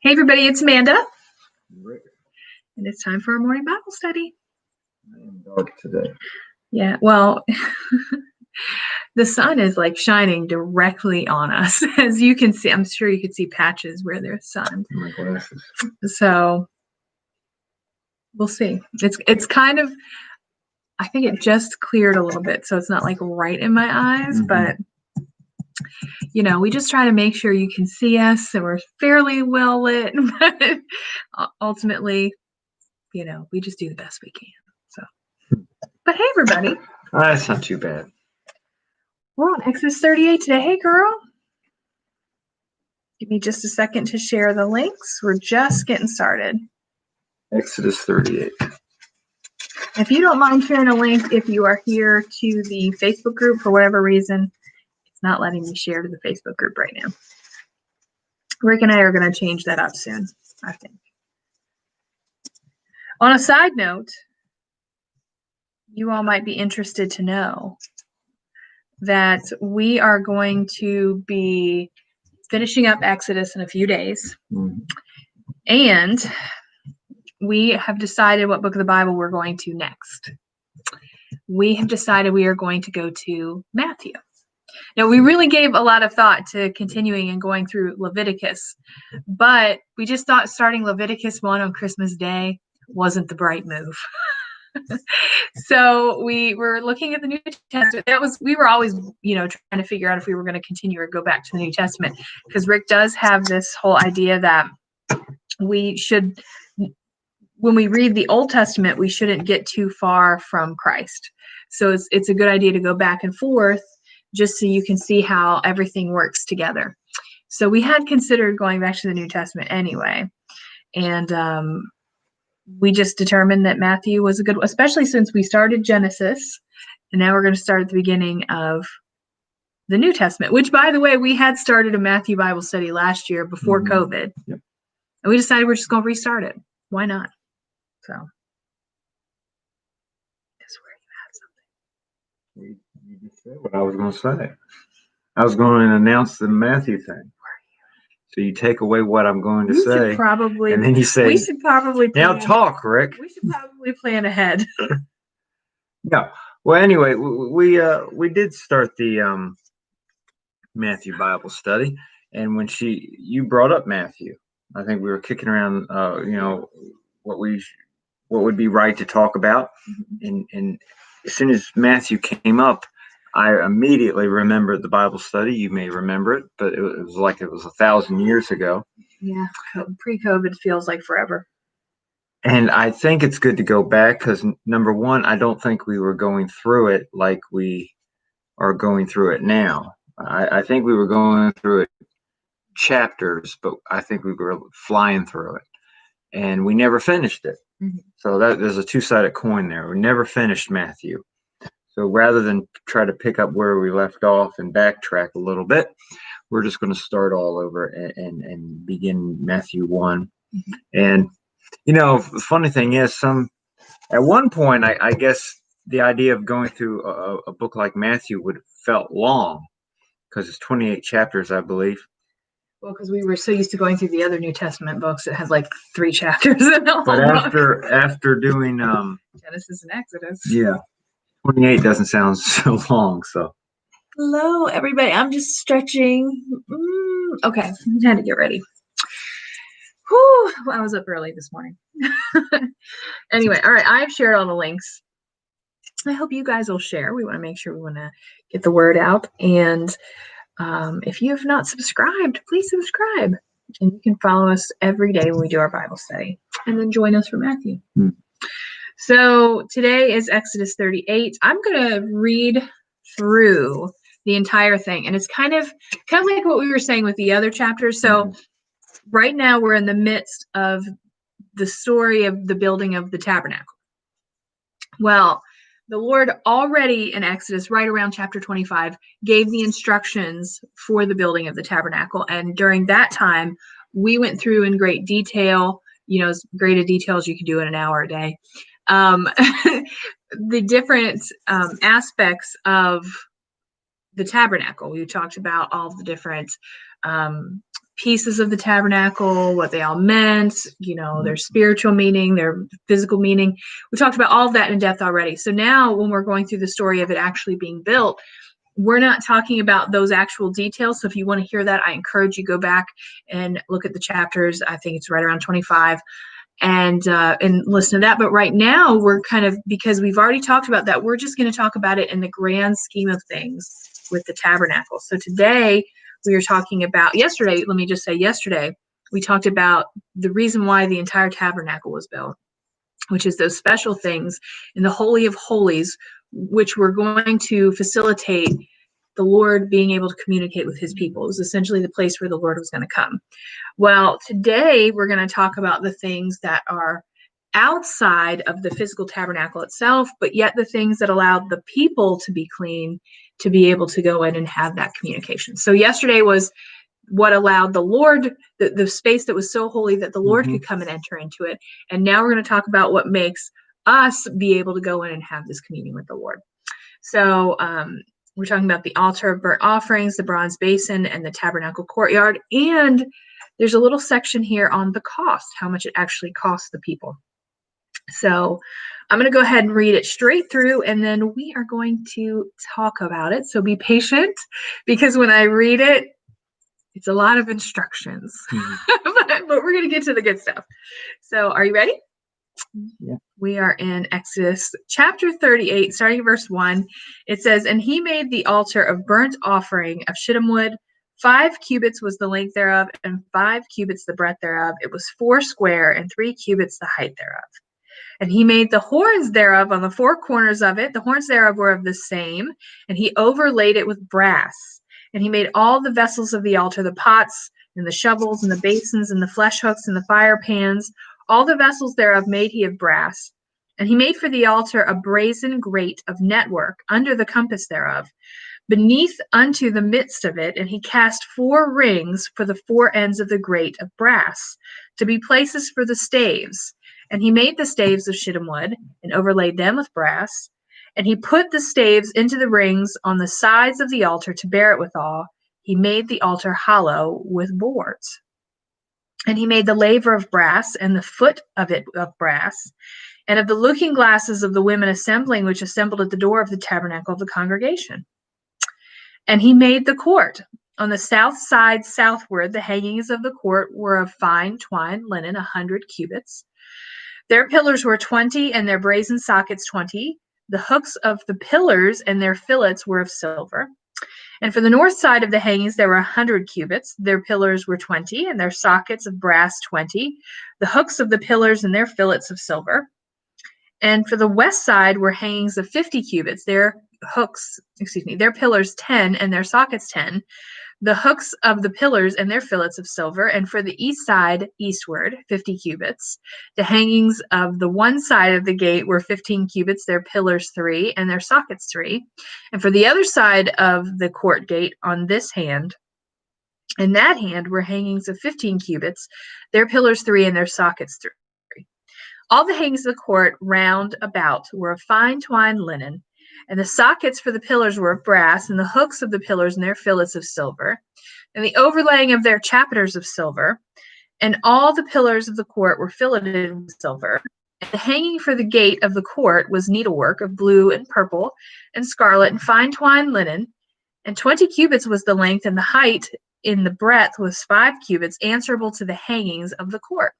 Hey everybody, it's Amanda. Rick. And it's time for our morning Bible study. I am dark today. Yeah, well, the sun is like shining directly on us. As you can see, I'm sure you could see patches where there's sun. My glasses. So we'll see. It's kind of, I think it just cleared a little bit, so it's not like right in my eyes, but we just try to make sure you can see us and we're fairly well lit. But ultimately, we just do the best we can. So, but hey, everybody. That's not too bad. We're on Exodus 38 today. Hey, girl. Give me just a second to share the links. We're just getting started. Exodus 38. If you don't mind sharing a link, if you are here to the Facebook group for whatever reason, it's not letting me share to the Facebook group right now. Rick and I are going to change that up soon, I think. On a side note, you all might be interested to know that we are going to be finishing up Exodus in a few days. And we have decided what book of the Bible we're going to next. We have decided we are going to go to Matthew. Now, we really gave a lot of thought to continuing and going through Leviticus, but we just thought starting Leviticus 1 on Christmas Day wasn't the bright move. So we were looking at the New Testament. We were always, trying to figure out if we were going to continue or go back to the New Testament, because Rick does have this whole idea that we should, when we read the Old Testament, we shouldn't get too far from Christ. So it's a good idea to go back and forth just so you can see how everything works together. So we had considered going back to the New Testament anyway. And we just determined that Matthew was a good one, especially since we started Genesis. And now we're going to start at the beginning of the New Testament, which, by the way, we had started a Matthew Bible study last year before COVID. Yep. And we decided we're just going to restart it. Why not? So. That's where you had something. You just said what I was going to say. I was going to announce the Matthew thing. So you take away what I'm going to say. Probably. And then you say, we should probably now talk, Rick. We should probably plan ahead. No. Well, anyway, we did start the Matthew Bible study, and when you brought up Matthew, I think we were kicking around, what would be right to talk about, and as soon as Matthew came up, I immediately remembered the Bible study. You may remember it, but it was like it was 1,000 years ago. Yeah, pre-COVID feels like forever. And I think it's good to go back because, number one, I don't think we were going through it like we are going through it now. I think we were going through it chapters, but I think we were flying through it. And we never finished it. So there's a two-sided coin there. We never finished Matthew. So rather than try to pick up where we left off and backtrack a little bit, we're just going to start all over and begin Matthew 1. And, the funny thing is, at one point, I guess the idea of going through a book like Matthew would have felt long because it's 28 chapters, I believe. Well, because we were so used to going through the other New Testament books that had like 3 chapters in the whole book. After doing Genesis and Exodus. Yeah. 28 doesn't sound so long, so. Hello, everybody. I'm just stretching. Okay, I'm trying to get ready. Whew, I was up early this morning. Anyway, all right, I've shared all the links. I hope you guys will share. We want to make sure we want to get the word out. And if you have not subscribed, please subscribe. And you can follow us every day when we do our Bible study. And then join us for Matthew. So today is Exodus 38. I'm going to read through the entire thing. And it's kind of like what we were saying with the other chapters. So right now we're in the midst of the story of the building of the tabernacle. Well, the Lord already in Exodus, right around chapter 25, gave the instructions for the building of the tabernacle. And during that time, we went through in great detail, as great a detail as you could do in an hour a day. The different aspects of the tabernacle. We talked about all the different pieces of the tabernacle, what they all meant, their spiritual meaning, their physical meaning. We talked about all of that in depth already. So now when we're going through the story of it actually being built, we're not talking about those actual details. So if you want to hear that, I encourage you go back and look at the chapters. I think it's right around 25 and listen to that. But right now we're because we've already talked about that, we're just going to talk about it in the grand scheme of things with the tabernacle. So today we are talking about yesterday we talked about the reason why the entire tabernacle was built, which is those special things in the Holy of Holies, which were going to facilitate the Lord being able to communicate with his people. It was essentially the place where the Lord was going to come. Well, today we're going to talk about the things that are outside of the physical tabernacle itself, but yet the things that allowed the people to be clean, to be able to go in and have that communication. So yesterday was what allowed the Lord, the space that was so holy that the Lord could come and enter into it. And now we're going to talk about what makes us be able to go in and have this communion with the Lord. So we're talking about the altar of burnt offerings, the bronze basin, and the tabernacle courtyard. And there's a little section here on the cost, how much it actually costs the people. So I'm going to go ahead and read it straight through, and then we are going to talk about it. So be patient, because when I read it, it's a lot of instructions, but we're going to get to the good stuff. So are you ready? Yeah. We are in Exodus chapter 38, starting at verse 1. It says, "And he made the altar of burnt offering of shittim wood. 5 cubits was the length thereof, and 5 cubits the breadth thereof. It was 4 square, and 3 cubits the height thereof. And he made the horns thereof on the 4 corners of it. The horns thereof were of the same, and he overlaid it with brass. And he made all the vessels of the altar, the pots, and the shovels, and the basins, and the flesh hooks, and the fire pans. All the vessels thereof made he of brass. And he made for the altar a brazen grate of network under the compass thereof, beneath unto the midst of it. And he cast 4 rings for the 4 ends of the grate of brass, to be places for the staves. And he made the staves of shittim wood, and overlaid them with brass. And he put the staves into the rings on the sides of the altar to bear it withal. He made the altar hollow with boards. And he made the laver of brass, and the foot of it of brass, and of the looking glasses of the women assembling, which assembled at the door of the tabernacle of the congregation. And he made the court. On the south side southward, the hangings of the court were of fine twined linen, 100 cubits. Their pillars were 20, and their brazen sockets 20. The hooks of the pillars and their fillets were of silver. And for the north side of the hangings there were 100 cubits. Their pillars were 20, and their sockets of brass 20. The hooks of the pillars and their fillets of silver. And for the west side were hangings of 50 cubits. Their pillars 10, and their sockets 10. The hooks of the pillars and their fillets of silver. And for the east side, eastward, 50 cubits. The hangings of the one side of the gate were 15 cubits, their pillars 3, and their sockets 3. And for the other side of the court gate on this hand, in that hand were hangings of 15 cubits, their pillars 3, and their sockets 3. All the hangings of the court round about were of fine twined linen. And the sockets for the pillars were of brass, and the hooks of the pillars and their fillets of silver, and the overlaying of their chapters of silver. And all the pillars of the court were filleted with silver. And the hanging for the gate of the court was needlework of blue and purple and scarlet and fine twined linen. And 20 cubits was the length, and the height in the breadth was 5 cubits, answerable to the hangings of the court.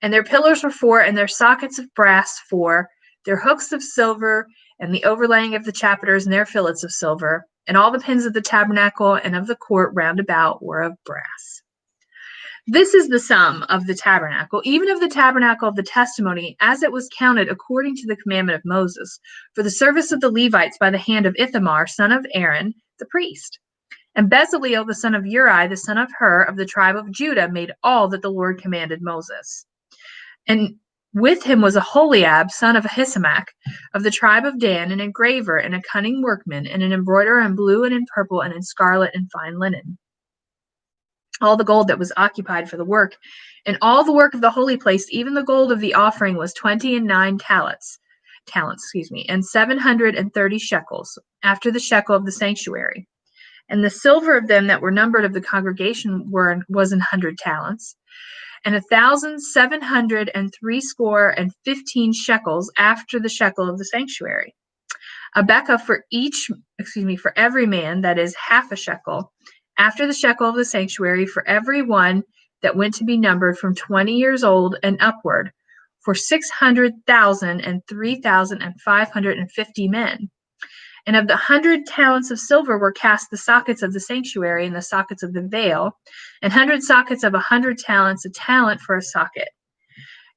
And their pillars were 4, and their sockets of brass 4, their hooks of silver, and the overlaying of the chapters and their fillets of silver. And all the pins of the tabernacle and of the court round about were of brass. This is the sum of the tabernacle, even of the tabernacle of the testimony, as it was counted according to the commandment of Moses, for the service of the Levites by the hand of Ithamar, son of Aaron, the priest. And Bezaleel, the son of Uri, the son of Hur, of the tribe of Judah, made all that the Lord commanded Moses. And with him was Aholiab, son of Ahisamach, of the tribe of Dan, an engraver and a cunning workman, and an embroiderer in blue and in purple and in scarlet and fine linen. All the gold that was occupied for the work, and all the work of the holy place, even the gold of the offering, was 29 talents, and 730 shekels, after the shekel of the sanctuary. And the silver of them that were numbered of the congregation was 100 talents, and 1,760 shekels after the shekel of the sanctuary. A bekah for every man, that is half a shekel, after the shekel of the sanctuary, for every one that went to be numbered from 20 years old and upward, for 600,000 and 3,550 men. And of the 100 talents of silver were cast the sockets of the sanctuary and the sockets of the veil, and 100 sockets of 100 talents, a talent for a socket.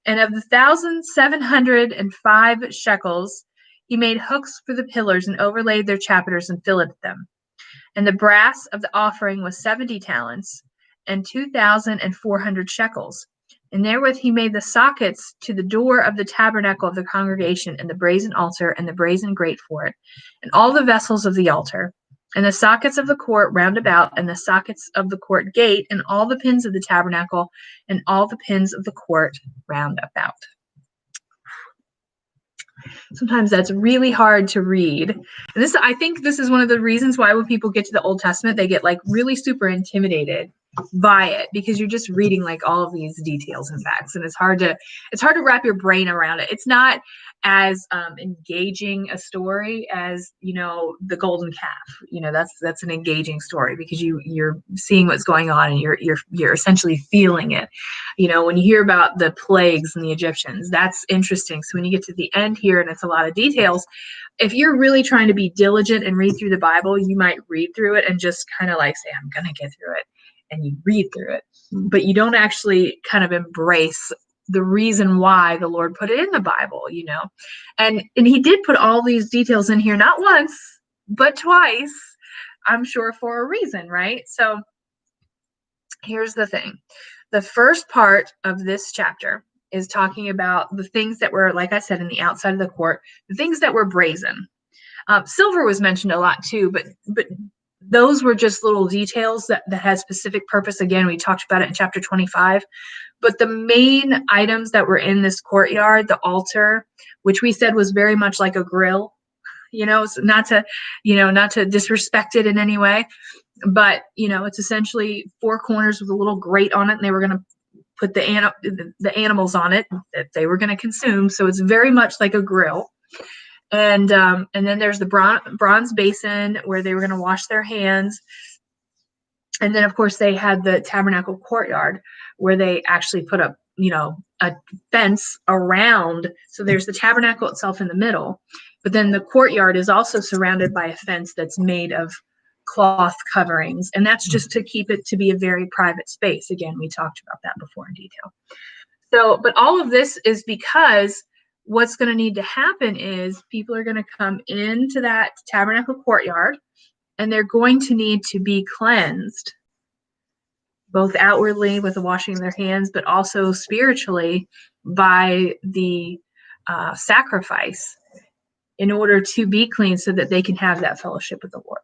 And of the 1,705 shekels, he made hooks for the pillars and overlaid their chapters and filleted them. And the brass of the offering was 70 talents and 2,400 shekels. And therewith he made the sockets to the door of the tabernacle of the congregation, and the brazen altar, and the brazen grate for it, and all the vessels of the altar, and the sockets of the court round about, and the sockets of the court gate, and all the pins of the tabernacle, and all the pins of the court round about. Sometimes that's really hard to read. And I think this is one of the reasons why when people get to the Old Testament, they get like really super intimidated by it, because you're just reading like all of these details and facts, and it's hard to wrap your brain around it. It's not as engaging a story as, the golden calf. That's an engaging story, because you're seeing what's going on, and you're essentially feeling it. When you hear about the plagues and the Egyptians, that's interesting. So when you get to the end here and it's a lot of details, if you're really trying to be diligent and read through the Bible, you might read through it and just kind of like say, I'm gonna get through it, and you read through it, but you don't actually kind of embrace the reason why the Lord put it in the Bible, and he did put all these details in here, not once, but twice, I'm sure for a reason, right? So here's the thing. The first part of this chapter is talking about the things that were, like I said, in the outside of the court, the things that were brazen. Silver was mentioned a lot too, but those were just little details that had specific purpose. Again, we talked about it in chapter 25. But the main items that were in this courtyard, the altar, which we said was very much like a grill, so not to disrespect it in any way, but it's essentially four corners with a little grate on it, and they were going to put the animals on it that they were going to consume. So it's very much like a grill. And then there's the bronze basin where they were going to wash their hands. And then, of course, they had the tabernacle courtyard where they actually put up, a fence around. So there's the tabernacle itself in the middle, but then the courtyard is also surrounded by a fence that's made of cloth coverings. And that's just to keep it to be a very private space. Again, we talked about that before in detail. So, but all of this is because what's going to need to happen is people are going to come into that tabernacle courtyard, and they're going to need to be cleansed, both outwardly with the washing of their hands, but also spiritually by the sacrifice, in order to be clean so that they can have that fellowship with the Lord.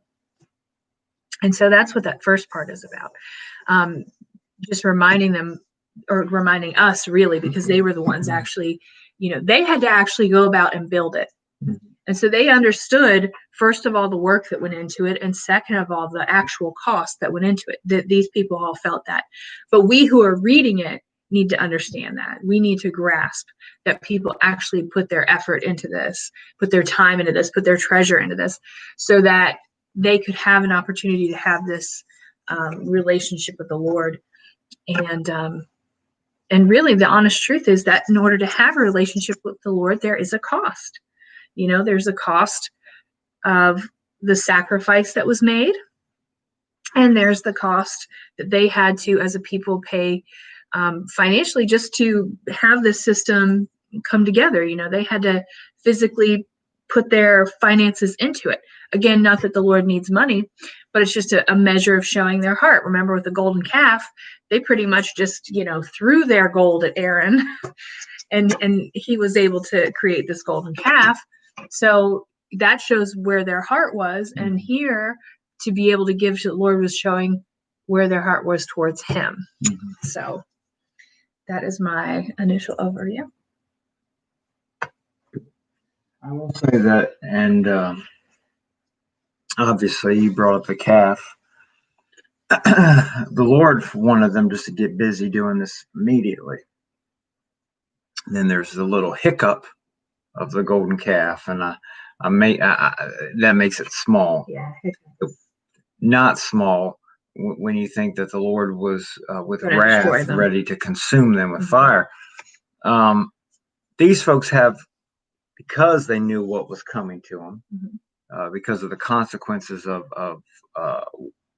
And so that's what that first part is about. Just reminding them, or reminding us really, because they were the ones actually, they had to actually go about and build it. And so they understood, first of all, the work that went into it, and second of all, the actual cost that went into it. These people all felt that. But we who are reading it need to understand that. We need to grasp that people actually put their effort into this, put their time into this, put their treasure into this, so that they could have an opportunity to have this relationship with the Lord. And really, the honest truth is that in order to have a relationship with the Lord, there is a cost. There's a cost of the sacrifice that was made, and there's the cost that they had to, as a people, pay financially just to have this system come together. They had to physically put their finances into it. Again, not that the Lord needs money, but it's just a measure of showing their heart. Remember, with the golden calf, they pretty much just, threw their gold at Aaron, and he was able to create this golden calf. So that shows where their heart was. And here, to be able to give to the Lord was showing where their heart was towards him. Mm-hmm. So that is my initial overview. I will say that, and obviously, you brought up the calf. The Lord wanted them just to get busy doing this immediately. And then there's the little hiccup of the golden calf, and that makes it small. Yeah. Not small when you think that the Lord was with Gonna destroy wrath them. ready to consume them with Mhm. fire. These folks have, because they knew what was coming to them, Mhm. because of the consequences of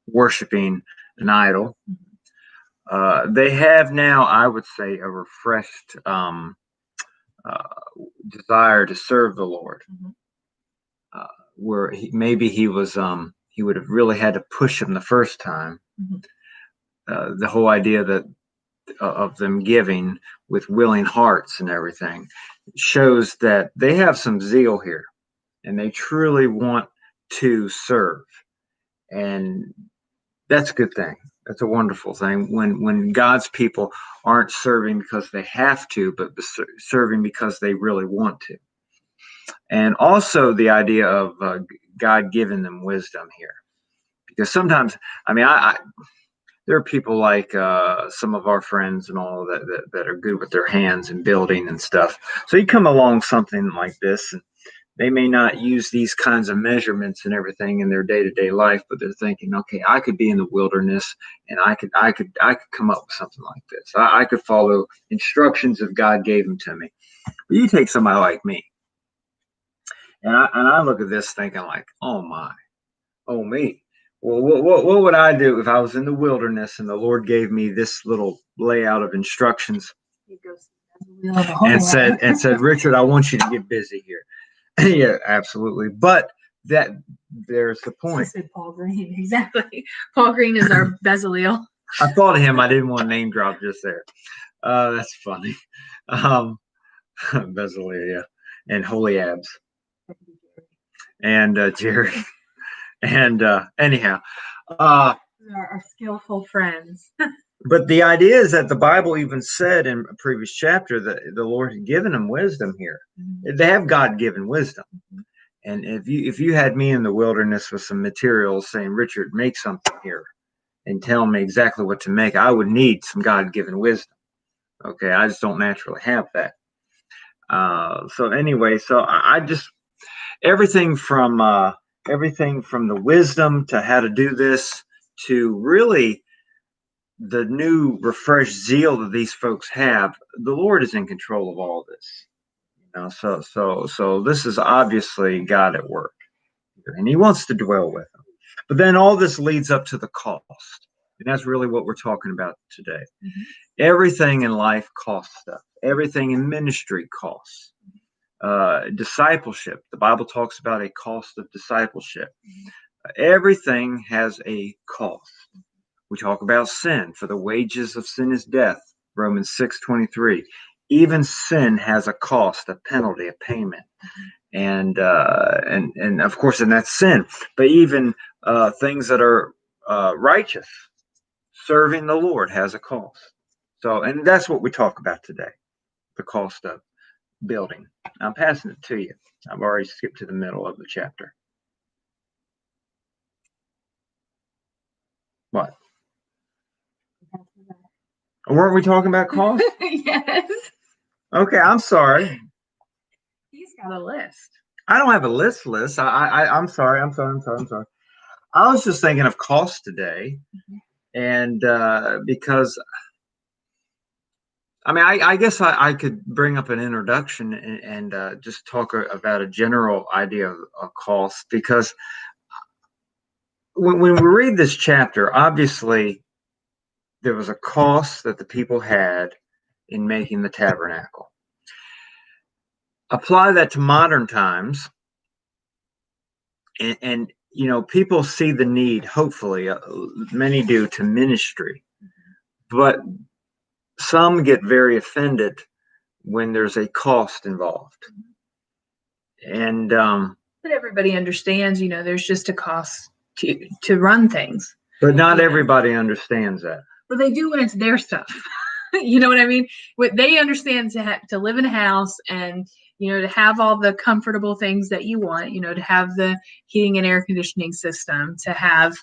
worshiping an idol, they have now, I would say, a refreshed desire to serve the Lord. Where maybe he would have really had to push him the first time. The whole idea that of them giving with willing hearts and everything shows that they have some zeal here, and they truly want to serve, and that's a good thing. That's a wonderful thing when God's people aren't serving because they have to, but serving because they really want to. And also the idea of God giving them wisdom here, because sometimes, I mean, there are people like some of our friends and all that are good with their hands and building and stuff. So you come along something like this, and they may not use these kinds of measurements and everything in their day-to-day life, but they're thinking, okay, I could be in the wilderness and I could come up with something like this. I could follow instructions if God gave them to me. But you take somebody like me, and I look at this thinking like, oh my, oh me. Well, what would I do if I was in the wilderness and the Lord gave me this little layout of instructions and said, Richard, I want you to get busy here. Yeah, absolutely. But there's the point. Said Paul Green, exactly. Paul Green is our Bezaleel. I thought of him. I didn't want to name drop just there. That's funny. Bezaleel, yeah, and Holy Abs, and Jerry, and anyhow, our skillful friends. But the idea is that the Bible even said in a previous chapter that the Lord had given them wisdom here. They have God-given wisdom. And if you had me in the wilderness with some materials saying, Richard, make something here and tell me exactly what to make, I would need some God-given wisdom. Okay, I just don't naturally have that. So anyway, so I just everything from the wisdom to how to do this to really the new refreshed zeal that these folks have. The Lord is in control of all this. So this is obviously God at work, and He wants to dwell with them. But then all this leads up to the cost, and that's really what we're talking about today. Everything in life costs stuff. Everything in ministry costs. Discipleship. The Bible talks about a cost of discipleship. Everything has a cost. We talk about sin. For the wages of sin is death. Romans 6:23. Even sin has a cost, a penalty, a payment, and of course, and that's sin. But even things that are righteous, serving the Lord has a cost. So, and that's what we talk about today: the cost of building. I'm passing it to you. I've already skipped to the middle of the chapter. What? Weren't we talking about cost? Yes. Okay, I'm sorry. He's got a list. I don't have a list. I'm sorry. I was just thinking of cost today, and because I mean, I guess I could bring up an introduction and just talk about a general idea of cost, because when we read this chapter, obviously there was a cost that the people had in making the tabernacle. Apply that to modern times, and you know, people see the need, hopefully, many do, to ministry, but some get very offended when there's a cost involved. And but everybody understands, you know, there's just a cost to run things. But not everybody understands that. But they do when it's their stuff. You know what I mean? What they understand to live in a house and, to have all the comfortable things that you want, to have the heating and air conditioning system, to have,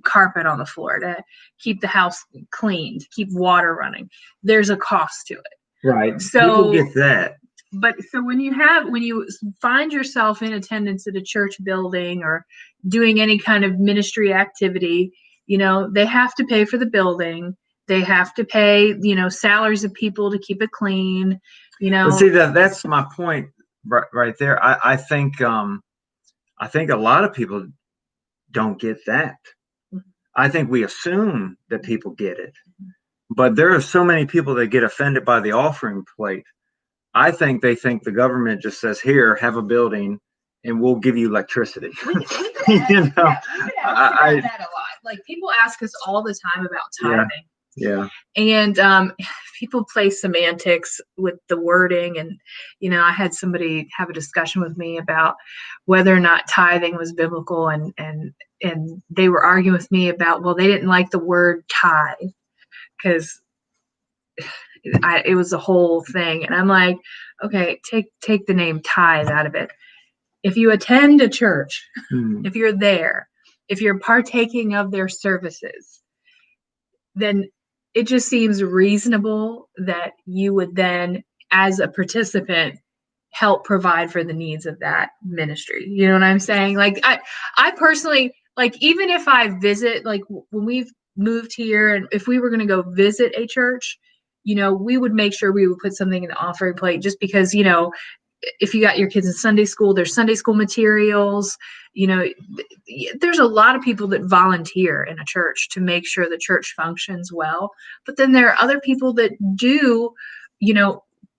carpet on the floor, to keep the house clean, to keep water running. There's a cost to it. Right. So people get that. But so when you find yourself in attendance at a church building or doing any kind of ministry activity, they have to pay for the building. They have to pay, salaries of people to keep it clean, But see, that's my point right there. I think a lot of people don't get that. I think we assume that people get it, but there are so many people that get offended by the offering plate. I think they think the government just says, here, have a building and we'll give you electricity. We could ask about that a lot. Like, people ask us all the time about tithing. Yeah. And people play semantics with the wording. And, I had somebody have a discussion with me about whether or not tithing was biblical. And they were arguing with me about, well, they didn't like the word tithe because it was a whole thing. And I'm like, okay, take the name tithe out of it. If you attend a church, if you're there, if you're partaking of their services, then it just seems reasonable that you would then, as a participant, help provide for the needs of that ministry. You know what I'm saying? Like, I personally, like, even if I visit, like when we've moved here, and if we were going to go visit a church, we would make sure we would put something in the offering plate, just because, if you got your kids in Sunday school, there's Sunday school materials. There's a lot of people that volunteer in a church to make sure the church functions well. But then there are other people that do,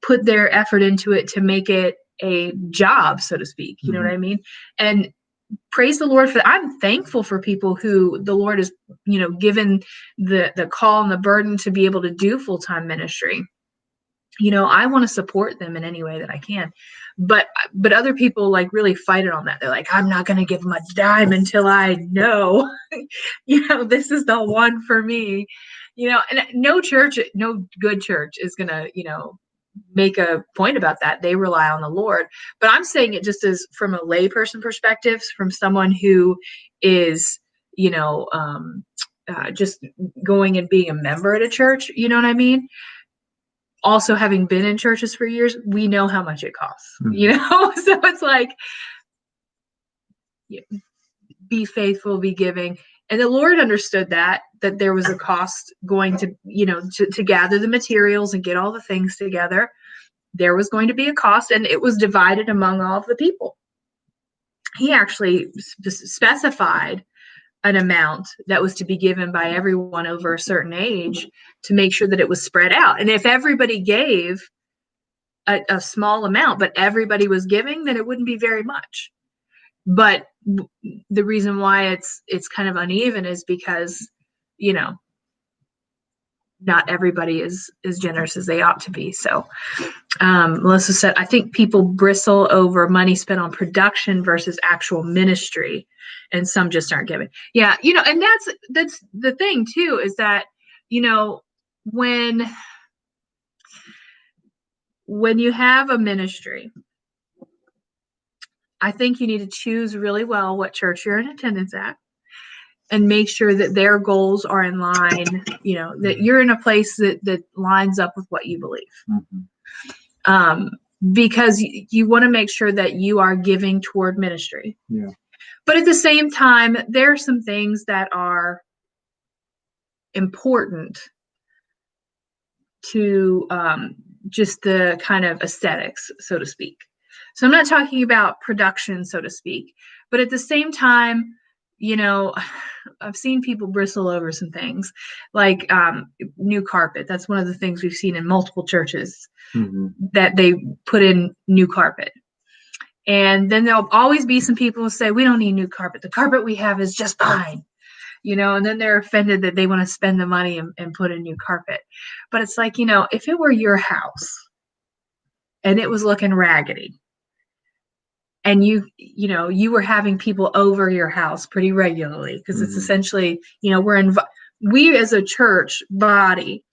put their effort into it to make it a job, so to speak. You know what I mean? And praise the Lord for that. I'm thankful for people who the Lord has, given the call and the burden to be able to do full-time ministry. I want to support them in any way that I can. But other people like really fight it on that. They're like, I'm not going to give them a dime until I know, this is the one for me, and no good church is going to, make a point about that. They rely on the Lord. But I'm saying it just as from a layperson perspective, from someone who is, just going and being a member at a church, you know what I mean? Also, having been in churches for years, we know how much it costs, so it's like, be faithful, be giving. And the Lord understood that there was a cost going to, to gather the materials and get all the things together. There was going to be a cost, and it was divided among all of the people. He actually specified an amount that was to be given by everyone over a certain age to make sure that it was spread out. And if everybody gave a small amount, but everybody was giving, then it wouldn't be very much. But the reason why it's kind of uneven is because, not everybody is as generous as they ought to be. So Melissa said, I think people bristle over money spent on production versus actual ministry, and some just aren't giving. Yeah, and that's the thing too, is that, when you have a ministry, I think you need to choose really well what church you're in attendance at, and make sure that their goals are in line, that you're in a place that lines up with what you believe. Because you want to make sure that you are giving toward ministry. Yeah. But at the same time, there are some things that are important to just the kind of aesthetics, so to speak. So I'm not talking about production, so to speak, but at the same time, I've seen people bristle over some things like new carpet. That's one of the things we've seen in multiple churches, that they put in new carpet. And then there'll always be some people who say, we don't need new carpet. The carpet we have is just fine. And then they're offended that they want to spend the money and put in new carpet. But it's like, if it were your house and it was looking raggedy, and you were having people over your house pretty regularly, because it's essentially, we as a church body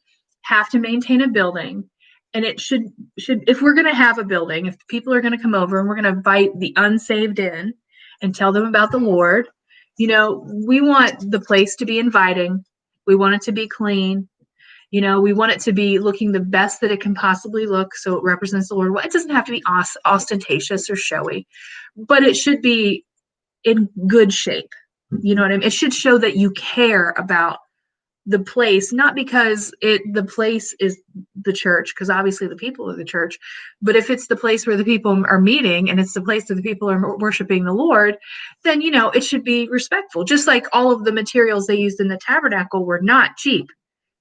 have to maintain a building, And it should if we're going to have a building, if people are going to come over and we're going to invite the unsaved in and tell them about the Lord, we want the place to be inviting. We want it to be clean. We want it to be looking the best that it can possibly look, so it represents the Lord. Well, it doesn't have to be ostentatious or showy, but it should be in good shape. You know what I mean? It should show that you care about the place, not because the place is the church, because obviously the people are the church, but if it's the place where the people are meeting and it's the place where the people are worshiping the Lord, then it should be respectful. Just like all of the materials they used in the tabernacle were not cheap.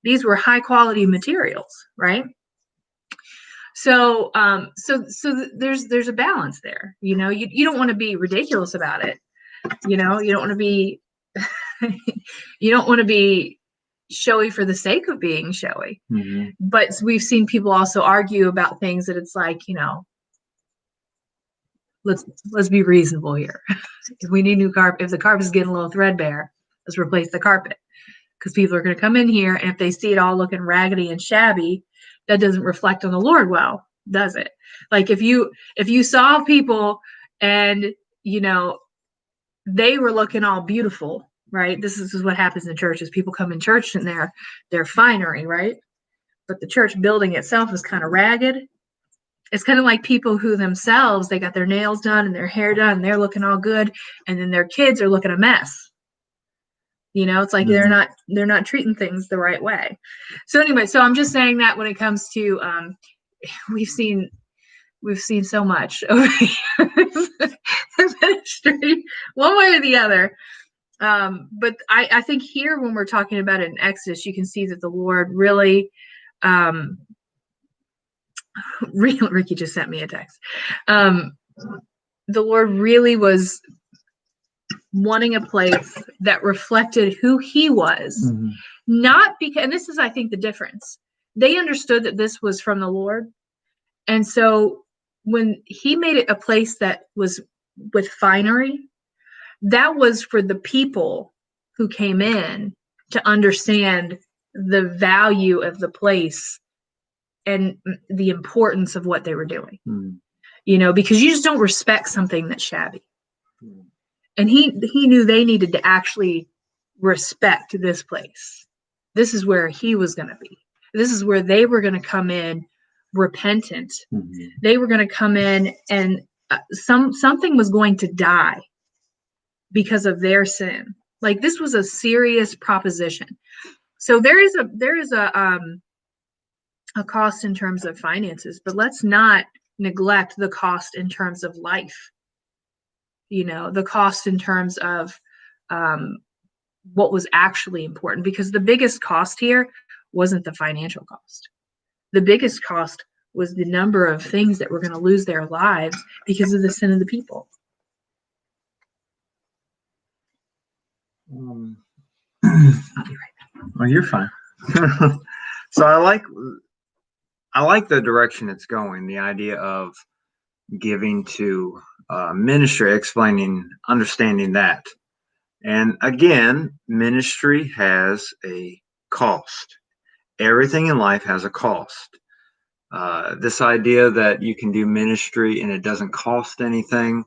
These were high quality materials, right? So there's a balance there. You don't want to be ridiculous about it. You don't want to be you don't want to be showy for the sake of being showy. Mm-hmm. But we've seen people also argue about things that it's like, let's be reasonable here. If we need new carpet, if the carpet is getting a little threadbare, let's replace the carpet, because people are going to come in here, and if they see it all looking raggedy and shabby, that doesn't reflect on the Lord well, does it? Like if you saw people and they were looking all beautiful, right? This is what happens in churches. People come in church and they're finery, right? But the church building itself is kind of ragged. It's kind of like people who themselves, they got their nails done and their hair done, and they're looking all good, and then their kids are looking a mess. It's like Mm-hmm. they're not treating things the right way. So anyway, so I'm just saying that when it comes to we've seen so much over the ministry, one way or the other. But I think here, when we're talking about it in Exodus, you can see that the Lord really, Ricky just sent me a text. The Lord really was wanting a place that reflected who he was, Mm-hmm. not because, and this is, I think, the difference. They understood that this was from the Lord. And so when he made it a place that was with finery, that was for the people who came in to understand the value of the place and the importance of what they were doing. Because you just don't respect something that's shabby. And he knew they needed to actually respect this place. This is where he was going to be. This is where they were going to come in repentant. Mm-hmm. They were going to come in, and something was going to die because of their sin. Like, this was a serious proposition. So there is a cost in terms of finances, but let's not neglect the cost in terms of life. The cost in terms of what was actually important, because the biggest cost here wasn't the financial cost. The biggest cost was the number of things that were going to lose their lives because of the sin of the people. Well, you're fine. So I like the direction it's going, the idea of giving to ministry, understanding that. And again, ministry has a cost. Everything in life has a cost. This idea that you can do ministry and it doesn't cost anything,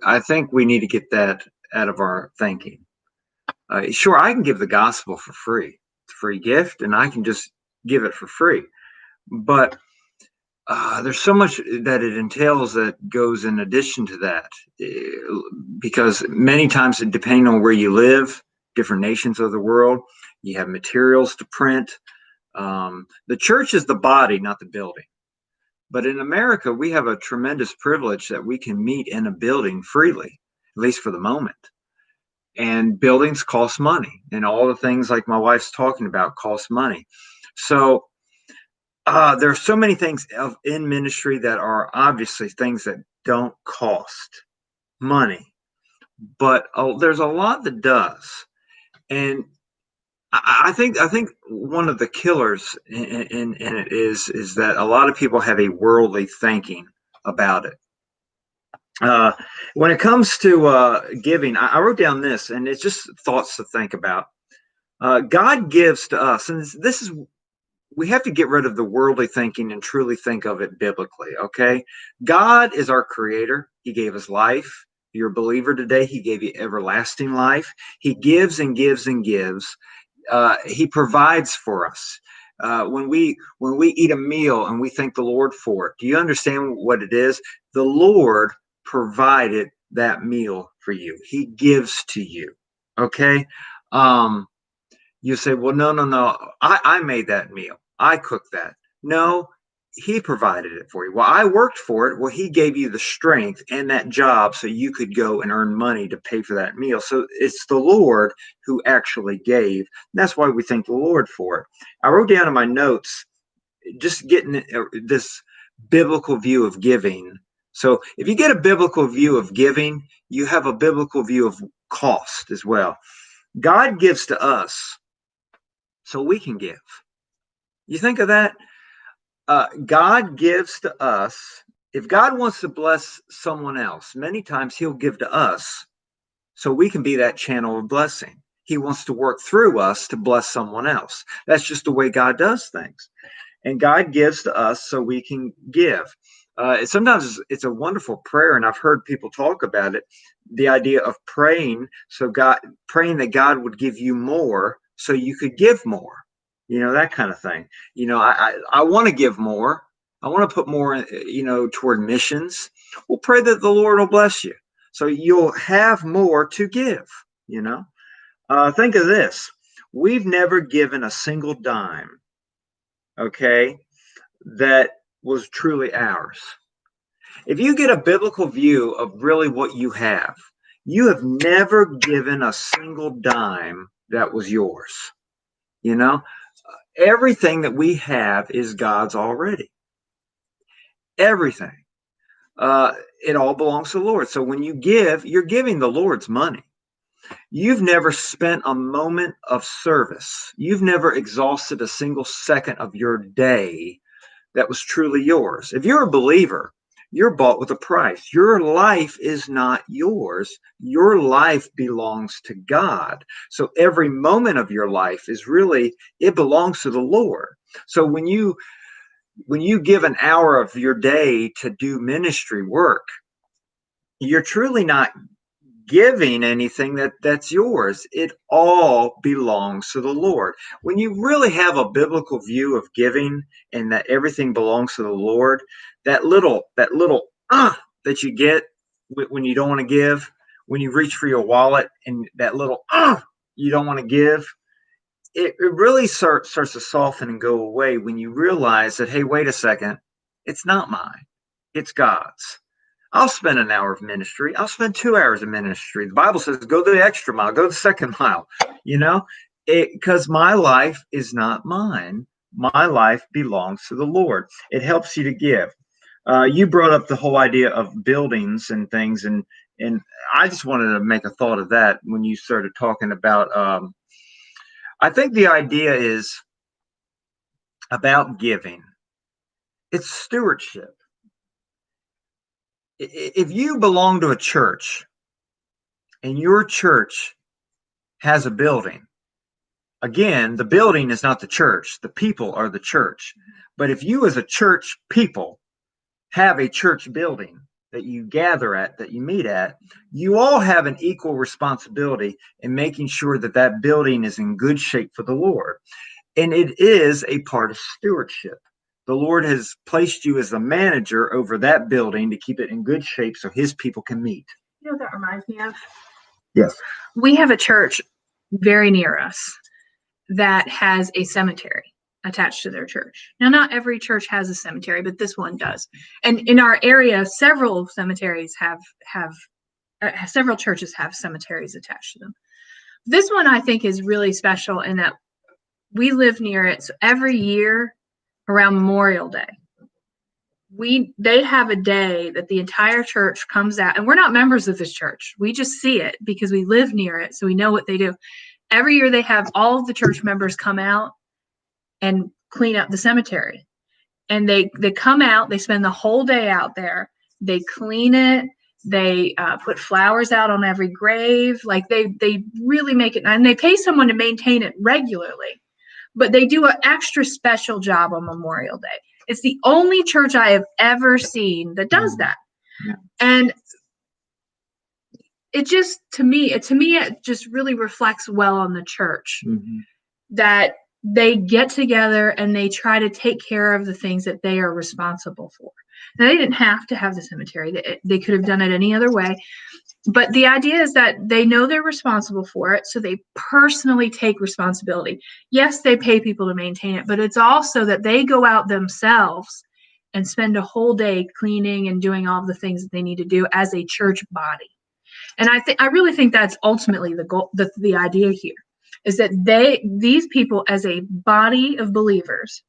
I think we need to get that out of our thinking. Sure, I can give the gospel for free. It's a free gift, and I can just give it for free. But there's so much that it entails that goes in addition to that, because many times, depending on where you live, different nations of the world, you have materials to print. The church is the body, not the building. But in America, we have a tremendous privilege that we can meet in a building freely, at least for the moment. And buildings cost money, and all the things like my wife's talking about cost money. So there are so many things in ministry that are obviously things that don't cost money, but there's a lot that does. And I think one of the killers in it is that a lot of people have a worldly thinking about it. When it comes to giving, I wrote down this, and it's just thoughts to think about. God gives to us, and this is we have to get rid of the worldly thinking and truly think of it biblically, okay? God is our creator. He gave us life. If you're a believer today, he gave you everlasting life. He gives and gives and gives. He provides for us. When we eat a meal and we thank the Lord for it, do you understand what it is? The Lord provided that meal for you. He gives to you. Okay. You say, well, no. I made that meal. I cooked that. No, he provided it for you. Well, I worked for it. Well, he gave you the strength and that job so you could go and earn money to pay for that meal. So it's the Lord who actually gave. That's why we thank the Lord for it. I wrote down in my notes, just getting this biblical view of giving. So if you get a biblical view of giving, you have a biblical view of cost as well. God gives to us so we can give. You think of that? God gives to us. If God wants to bless someone else, many times he'll give to us so we can be that channel of blessing. He wants to work through us to bless someone else. That's just the way God does things. And God gives to us so we can give. Sometimes it's a wonderful prayer, and I've heard people talk about it. The idea of praying that God would give you more so you could give more. That kind of thing. I want to give more. I want to put more, toward missions. Well, pray that the Lord will bless you so you'll have more to give. Think of this. We've never given a single dime, okay, that was truly ours. If you get a biblical view of really what you have never given a single dime that was yours. Everything that we have is God's already. Everything. It all belongs to the Lord. So when you give, you're giving the Lord's money. You've never spent a moment of service. You've never exhausted a single second of your day that was truly yours. If you're a believer, you're bought with a price. Your life is not yours. Your life belongs to God. So every moment of your life it belongs to the Lord. So when you give an hour of your day to do ministry work, you're truly not giving anything that's yours. It all belongs to the Lord. When you really have a biblical view of giving and that everything belongs to the Lord, that little that you get when you don't want to give, when you reach for your wallet and that little you don't want to give, it really starts to soften and go away when you realize that, hey, wait a second, it's not mine, it's God's. I'll spend an hour of ministry. I'll spend 2 hours of ministry. The Bible says, go the extra mile, go the second mile, because my life is not mine. My life belongs to the Lord. It helps you to give. You brought up the whole idea of buildings and things, and I just wanted to make a thought of that when you started talking about, I think the idea is about giving. It's stewardship. If you belong to a church and your church has a building, again, the building is not the church. The people are the church. But if you as a church people have a church building that you gather at, that you meet at, you all have an equal responsibility in making sure that that building is in good shape for the Lord. And it is a part of stewardship. The Lord has placed you as the manager over that building to keep it in good shape so his people can meet. You know what that reminds me of? Yes. We have a church very near us that has a cemetery attached to their church. Now, not every church has a cemetery, but this one does. And in our area, several cemeteries several churches have cemeteries attached to them. This one, I think, is really special in that we live near it. So every year around Memorial Day, they have a day that the entire church comes out, and we're not members of this church. We just see it because we live near it, so we know what they do. Every year they have all of the church members come out and clean up the cemetery. And they come out, they spend the whole day out there. They clean it. They put flowers out on every grave. Like they really make it, and they pay someone to maintain it regularly. but they do an extra special job on Memorial Day. It's the only church I have ever seen that does that. Yeah. And it just, to me, it just really reflects well on the church that they get together and they try to take care of the things that they are responsible for. Now, they didn't have to have the cemetery. They could have done it any other way. But the idea is that they know they're responsible for it, so they personally take responsibility. Yes, they pay people to maintain it, but it's also that they go out themselves and spend a whole day cleaning and doing all the things that they need to do as a church body. And I really think that's ultimately the goal, the idea here, is that these people as a body of believers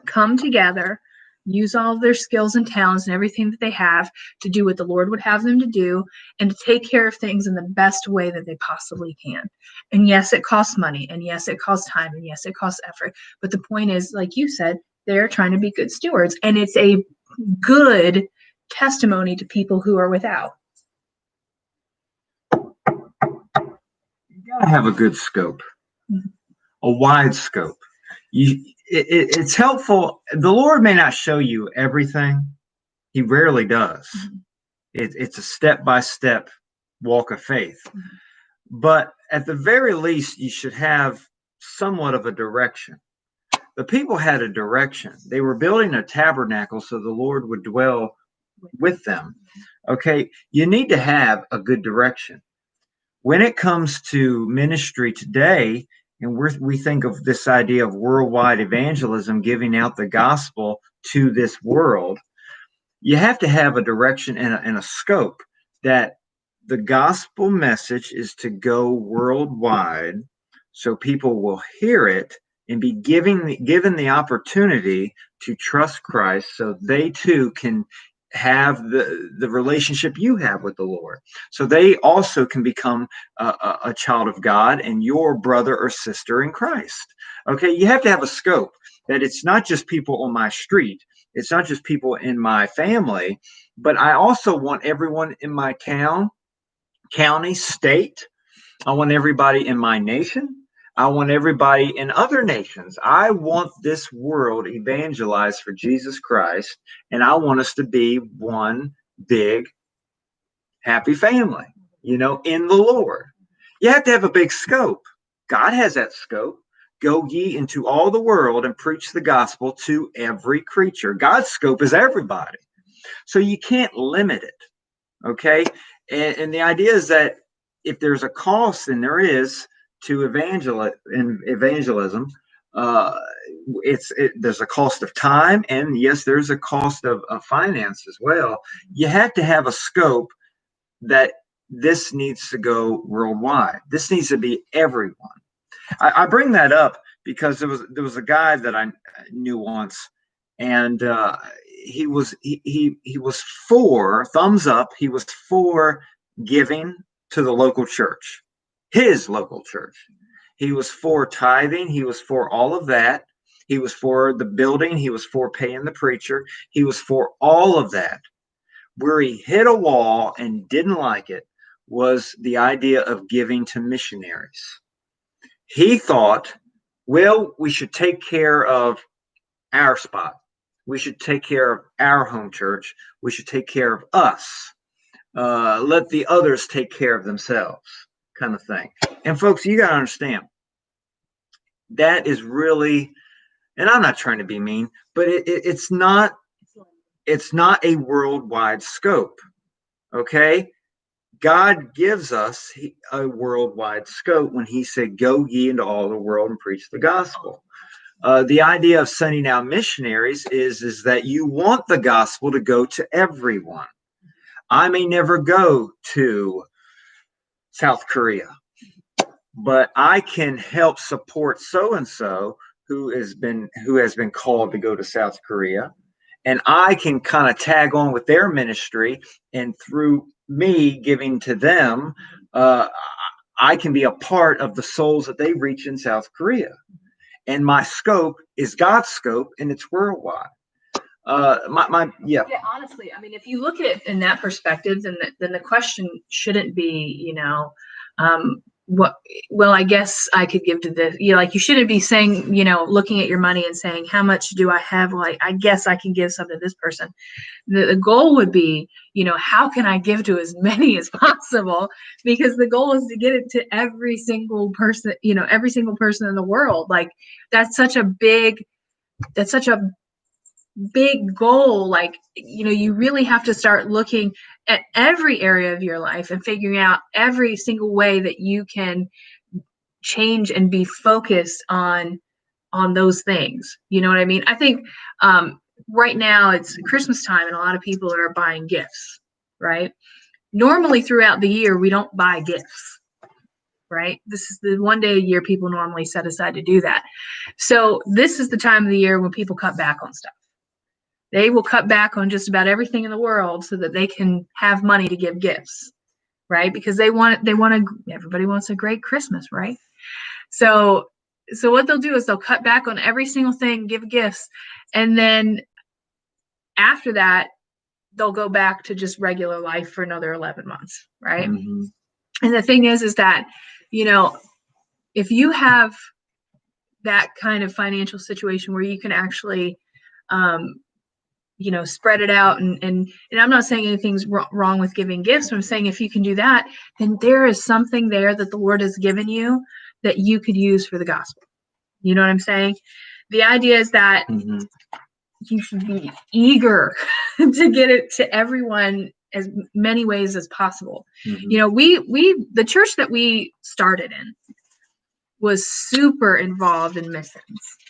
come together, use all of their skills and talents and everything that they have to do what the Lord would have them to do, and to take care of things in the best way that they possibly can. And yes, it costs money, and yes, it costs time, and yes, it costs effort. But the point is, like you said, they're trying to be good stewards, and it's a good testimony to people who are without. You gotta have a good scope, a wide scope. It's helpful. The Lord may not show you everything. He rarely does. It's a step-by-step walk of faith. But at the very least, you should have somewhat of a direction. The people had a direction. They were building a tabernacle so the Lord would dwell with them. Okay, you need to have a good direction. When it comes to ministry today, and we think of this idea of worldwide evangelism, giving out the gospel to this world, you have to have a direction and a scope that the gospel message is to go worldwide so people will hear it and be given the opportunity to trust Christ so they too can have the relationship you have with the Lord. So they also can become a child of God and your brother or sister in Christ. Okay, you have to have a scope that it's not just people on my street. It's not just people in my family, but I also want everyone in my town, county, state. I want everybody in my nation. I want everybody in other nations. I want this world evangelized for Jesus Christ, and I want us to be one big, happy family, in the Lord. You have to have a big scope. God has that scope. Go ye into all the world and preach the gospel to every creature. God's scope is everybody. So you can't limit it, okay? And the idea is that if there's a cost, and there is, to evangelism, there's a cost of time, and yes, there's a cost of finance as well. You have to have a scope that this needs to go worldwide. This needs to be everyone. I bring that up because there was a guy that I knew once, and he was for thumbs up. He was for giving to the local church, his local church. He was for tithing. He was for all of that. He was for the building. He was for paying the preacher. He was for all of that. Where he hit a wall and didn't like it was the idea of giving to missionaries. He thought, well, we should take care of our spot. We should take care of our home church. We should take care of us. Let the others take care of themselves, kind of thing. And folks, you got to understand, that is really, and I'm not trying to be mean, but it's not a worldwide scope. Okay? God gives us a worldwide scope when he said, go ye into all the world and preach the gospel. The idea of sending out missionaries is that you want the gospel to go to everyone. I may never go to South Korea, but I can help support so-and-so who has been called to go to South Korea. And I can kind of tag on with their ministry, and through me giving to them, I can be a part of the souls that they reach in South Korea. And my scope is God's scope, and it's worldwide. Yeah. Honestly, I mean, if you look at it in that perspective, then the question shouldn't be, well, I guess I could give to this. Like you shouldn't be saying, looking at your money and saying, how much do I have? Well, I guess I can give some to this person. The goal would be, how can I give to as many as possible? Because the goal is to get it to every single person, every single person in the world. Like that's such a big goal. Like, you really have to start looking at every area of your life and figuring out every single way that you can change and be focused on those things. You know what I mean? I think right now it's Christmas time and a lot of people are buying gifts, right? Normally throughout the year, we don't buy gifts, right? This is the one day a year people normally set aside to do that. So this is the time of the year when people cut back on stuff. They will cut back on just about everything in the world so that they can have money to give gifts, right? Because everybody wants a great Christmas, right? So what they'll do is they'll cut back on every single thing, give gifts, and then after that, they'll go back to just regular life for another 11 months, right? Mm-hmm. And the thing is that, if you have that kind of financial situation where you can actually spread it out. And I'm not saying anything's wrong with giving gifts. But I'm saying if you can do that, then there is something there that the Lord has given you that you could use for the gospel. You know what I'm saying? The idea is that you should be eager to get it to everyone as many ways as possible. The church that we started in was super involved in missions.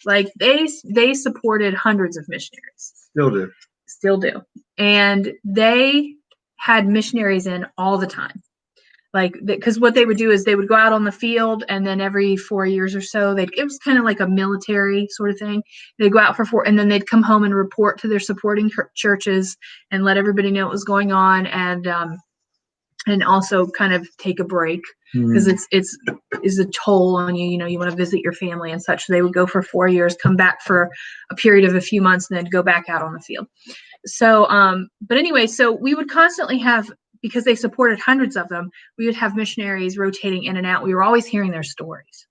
Like they supported hundreds of missionaries. Still do. And they had missionaries in all the time. Like, because what they would do is they would go out on the field, and then every 4 years or so, it was kind of like a military sort of thing. They'd go out for 4, and then they'd come home and report to their supporting churches and let everybody know what was going on, and also kind of take a break because it's a toll on you. You want to visit your family and such. So they would go for 4 years, come back for a period of a few months, and then go back out on the field. So, but anyway, so we would constantly have, because they supported hundreds of them, we would have missionaries rotating in and out. We were always hearing their stories.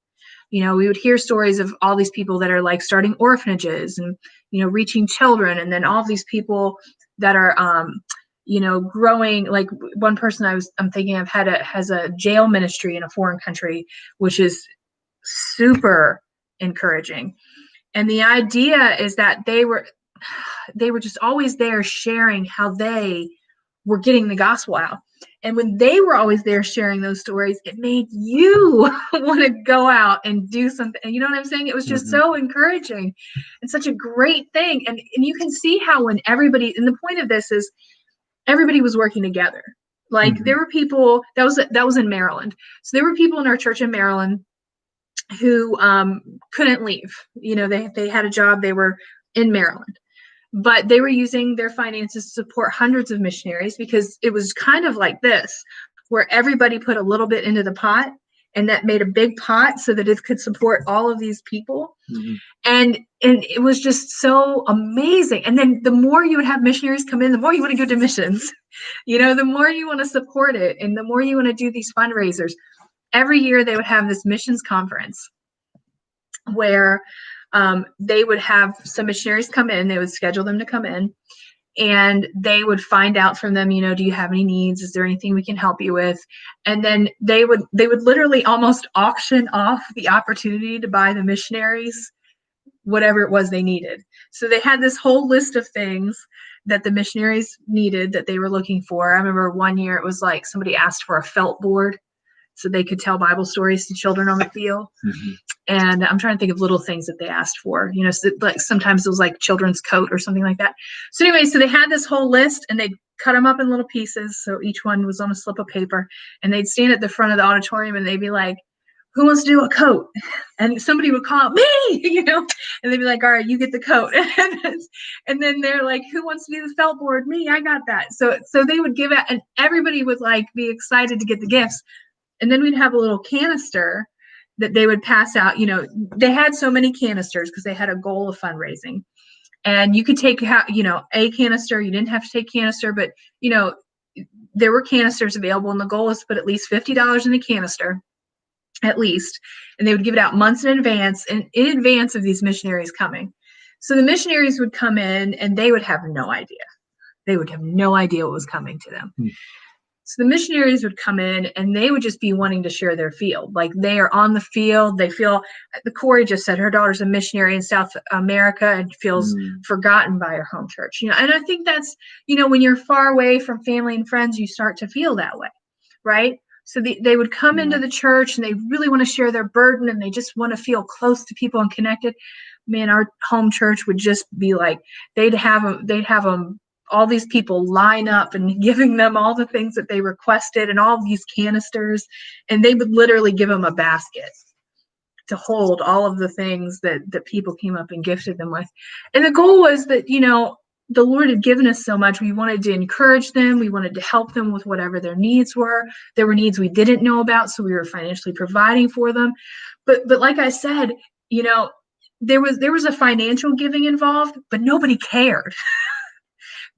We would hear stories of all these people that are like starting orphanages and, reaching children. And then all these people that are, growing. Like one person I'm thinking of has a jail ministry in a foreign country, which is super encouraging. And the idea is that they were just always there sharing how they were getting the gospel out. And when they were always there sharing those stories, it made you want to go out and do something. And you know what I'm saying? It was just so encouraging and such a great thing. And you can see how when everybody, and the point of this is everybody was working together. Like there were people, that was in Maryland. So there were people in our church in Maryland who couldn't leave. They had a job, they were in Maryland. But they were using their finances to support hundreds of missionaries, because it was kind of like this, where everybody put a little bit into the pot, and that made a big pot so that it could support all of these people. And it was just so amazing. And then the more you would have missionaries come in, the more you want to go to missions, the more you want to support it, and the more you want to do these fundraisers. Every year they would have this missions conference where they would have some missionaries come in. They would schedule them to come in, and they would find out from them, do you have any needs? Is there anything we can help you with? And then they would literally almost auction off the opportunity to buy the missionaries whatever it was they needed. So they had this whole list of things that the missionaries needed that they were looking for. I remember one year it was like somebody asked for a felt board so they could tell Bible stories to children on the field. And I'm trying to think of little things that they asked for, so like sometimes it was like children's coat or something like that. So anyway, so they had this whole list, and they'd cut them up in little pieces. So each one was on a slip of paper, and they'd stand at the front of the auditorium, and they'd be like, who wants to do a coat? And somebody would call out, me, and they'd be like, all right, you get the coat. And then they're like, who wants to do the felt board? Me, I got that. So they would give out, and everybody would like be excited to get the gifts. And then we'd have a little canister that they would pass out. They had so many canisters because they had a goal of fundraising. And you could take out, a canister. You didn't have to take canister, but, there were canisters available. And the goal was to put at least $50 in the canister. at least, and they would give it out months in advance, and in advance of these missionaries coming. So the missionaries would come in and they would have no idea. They would have no idea what was coming to them. So the missionaries would come in and they would just be wanting to share their field. Like they are on the field. They feel, the Corey just said her daughter's a missionary in South America and feels forgotten by her home church. And I think that's, when you're far away from family and friends, you start to feel that way, right? So they would come into the church and they really want to share their burden and they just want to feel close to people and connected. Man, our home church would just be like, they'd have them all these people line up and giving them all the things that they requested and all these canisters. And they would literally give them a basket to hold all of the things that people came up and gifted them with. And the goal was that, the Lord had given us so much. We wanted to encourage them. We wanted to help them with whatever their needs were. There were needs we didn't know about, so we were financially providing for them. But like I said, there was a financial giving involved, but nobody cared.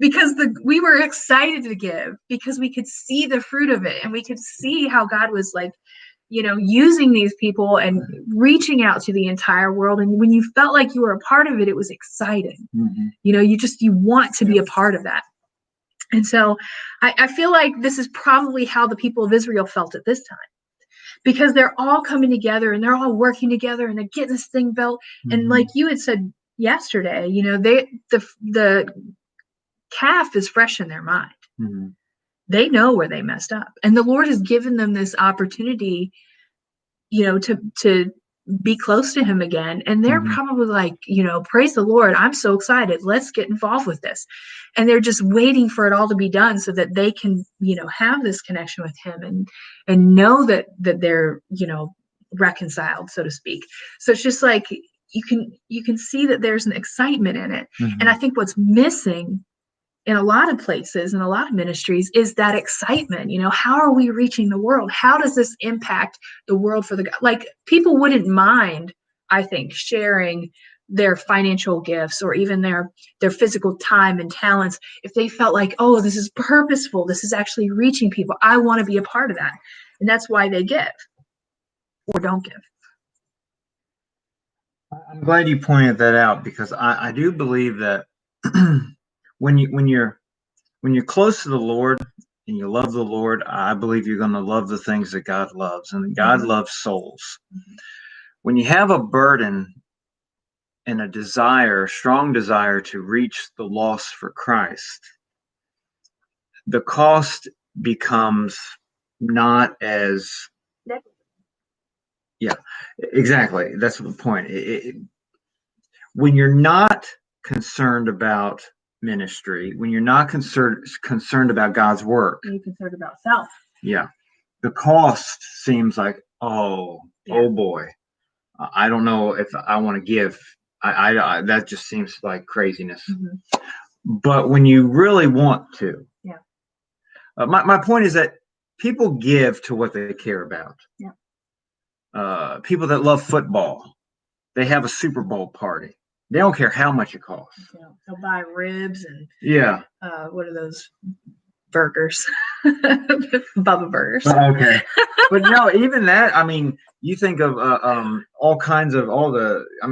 Because we were excited to give because we could see the fruit of it and we could see how God was like, using these people and reaching out to the entire world. And when you felt like you were a part of it, it was exciting. You want to be a part of that. And so I feel like this is probably how the people of Israel felt at this time, because they're all coming together and they're all working together and they're getting this thing built. And like you had said yesterday, the calf is fresh in their mind. They know where they messed up, and the Lord has given them this opportunity, to be close to him again. And they're probably like, praise the Lord, I'm so excited, let's get involved with this. And they're just waiting for it all to be done so that they can, have this connection with him and know that they're, reconciled, so to speak. So it's just like you can see that there's an excitement in it. And I think what's missing in a lot of places, in a lot of ministries, is that excitement. How are we reaching the world? How does this impact the world for like people wouldn't mind, I think, sharing their financial gifts or even their physical time and talents if they felt like, oh, this is purposeful. This is actually reaching people. I want to be a part of that. And that's why they give or don't give. I'm glad you pointed that out, because I do believe that when you're close to the Lord and you love the Lord, I believe you're going to love the things that God loves, and God loves souls. When you have a burden and a strong desire to reach the lost for Christ, the cost becomes not as, yeah, exactly. That's the point. When you're not concerned about ministry, when you're not concerned about God's work, you're concerned about self. Yeah, the cost seems like, oh boy, I don't know if I want to give. I that just seems like craziness. But when you really want to, my point is that people give to what they care about. People that love football, they have a Super Bowl party. They don't care how much it costs. They'll buy ribs and what are those burgers? Bubba burgers. Okay. But no, even that, I mean, you think of all kinds of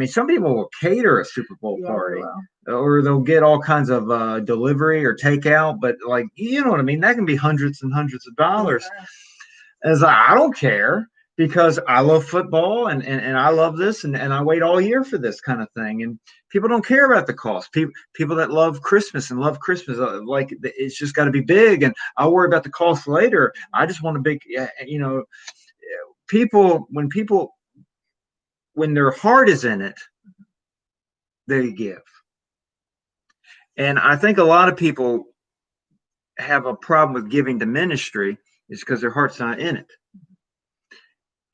some people will cater a Super Bowl party, or they'll get all kinds of delivery or takeout, but like, you know what I mean? That can be hundreds and hundreds of dollars. As I don't care, because I love football and I love this and I wait all year for this kind of thing. And people don't care about the cost. People that love Christmas like it's just got to be big, and I'll worry about the cost later. I just want a big, when their heart is in it, they give. And I think a lot of people have a problem with giving to ministry is because their heart's not in it.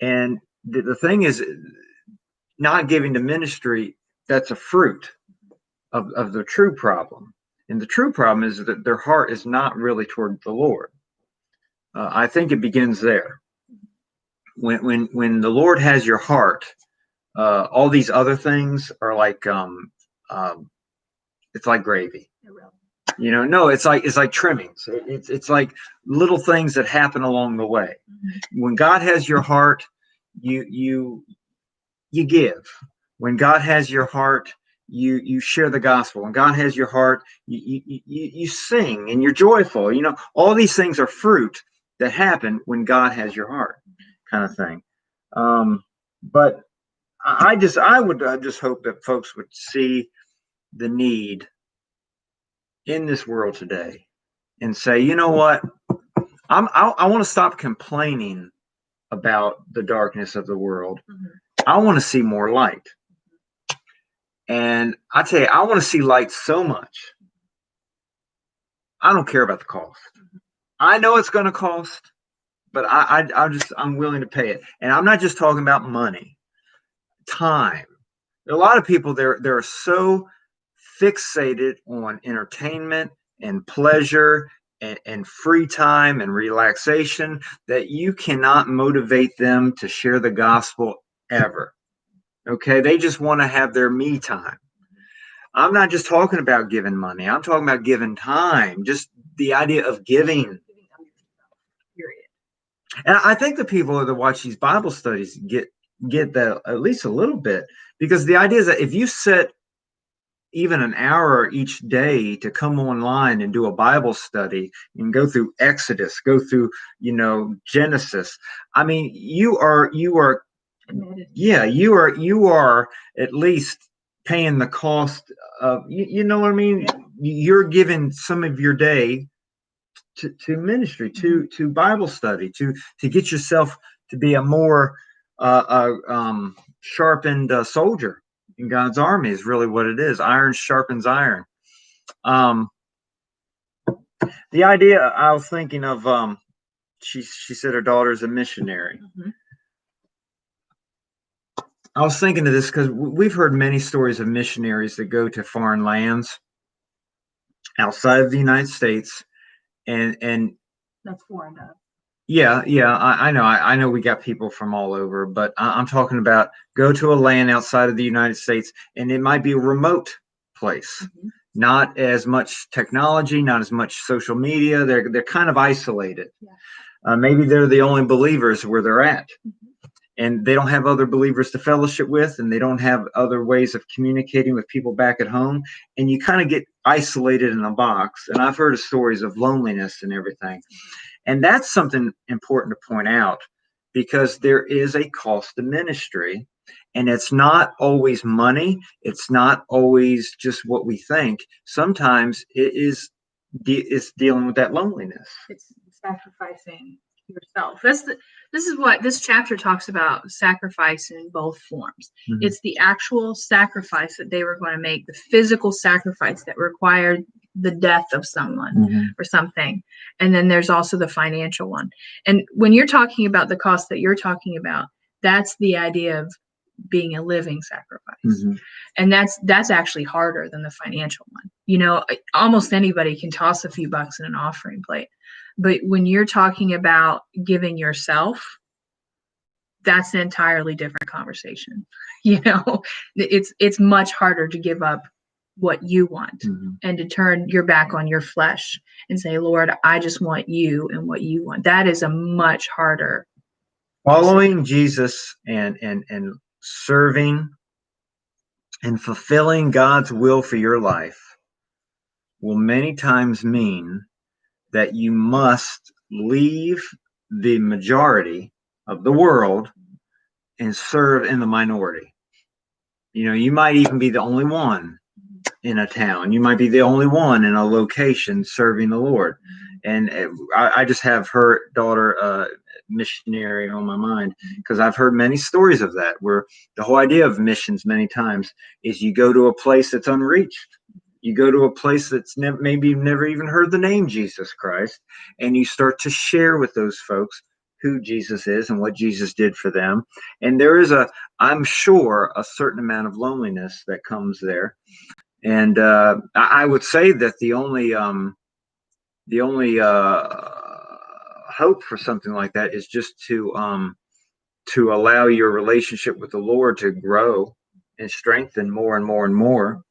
And the thing is, not giving to ministry, that's a fruit of the true problem. And the true problem is that their heart is not really toward the Lord. I think it begins there. When the Lord has your heart, all these other things are like, it's like gravy. No, it's like trimmings. It's like little things that happen along the way. When God has your heart, you give. When God has your heart, you share the gospel. When God has your heart, you sing and you're joyful. All these things are fruit that happen when God has your heart, kind of thing. But I would just hope that folks would see the need in this world today and say, you know what, I want to stop complaining about the darkness of the world. I want to see more light. And I tell you, I want to see light so much. I don't care about the cost. I know it's going to cost, but I'm willing to pay it. And I'm not just talking about money, time. A lot of people they're so fixated on entertainment and pleasure and free time and relaxation that you cannot motivate them to share the gospel ever. Okay, they just want to have their me time. I'm not just talking about giving money. I'm talking about giving time. Just the idea of giving. Period. And I think the people that watch these Bible studies get that at least a little bit, because the idea is that if you set even an hour each day to come online and do a Bible study and go through Exodus, go through, Genesis. I mean, you are at least paying the cost of, you know what I mean? You're giving some of your day to ministry, to Bible study, to get yourself to be a more sharpened soldier in God's army is really what it is. Iron sharpens iron. The idea I was thinking of, she said her daughter's a missionary. I was thinking of this because we've heard many stories of missionaries that go to foreign lands outside of the United States, and that's foreign enough. Yeah, I know. I know we got people from all over, but I'm talking about go to a land outside of the United States, and it might be a remote place, not as much technology, not as much social media. They're kind of isolated. Yeah. Maybe they're the only believers where they're at, and they don't have other believers to fellowship with, and they don't have other ways of communicating with people back at home, and you kind of get isolated in a box. And I've heard of stories of loneliness and everything. And that's something important to point out, because there is a cost to ministry, and it's not always money. It's not always just what we think. Sometimes it's dealing with that loneliness. It's sacrificing yourself. This is what this chapter talks about: sacrifice in both forms. It's the actual sacrifice that they were going to make, the physical sacrifice that required the death of someone or something. And then there's also the financial one. And when you're talking about the cost that you're talking about, that's the idea of being a living sacrifice. And that's actually harder than the financial one. Almost anybody can toss a few bucks in an offering plate. But when you're talking about giving yourself, that's an entirely different conversation. It's much harder to give up what you want and to turn your back on your flesh and say, Lord, I just want you and what you want. That is a much harder. Following Jesus and serving and fulfilling God's will for your life will many times mean that you must leave the majority of the world and serve in the minority. You might even be the only one in a town. You might be the only one in a location serving the Lord. And I just have her daughter, missionary, on my mind, because I've heard many stories of that, where the whole idea of missions many times is you go to a place that's unreached. You go to a place that's maybe you've never even heard the name Jesus Christ, and you start to share with those folks who Jesus is and what Jesus did for them. And there is I'm sure, a certain amount of loneliness that comes there. And I would say that the only hope for something like that is just to allow your relationship with the Lord to grow and strengthen more and more and more,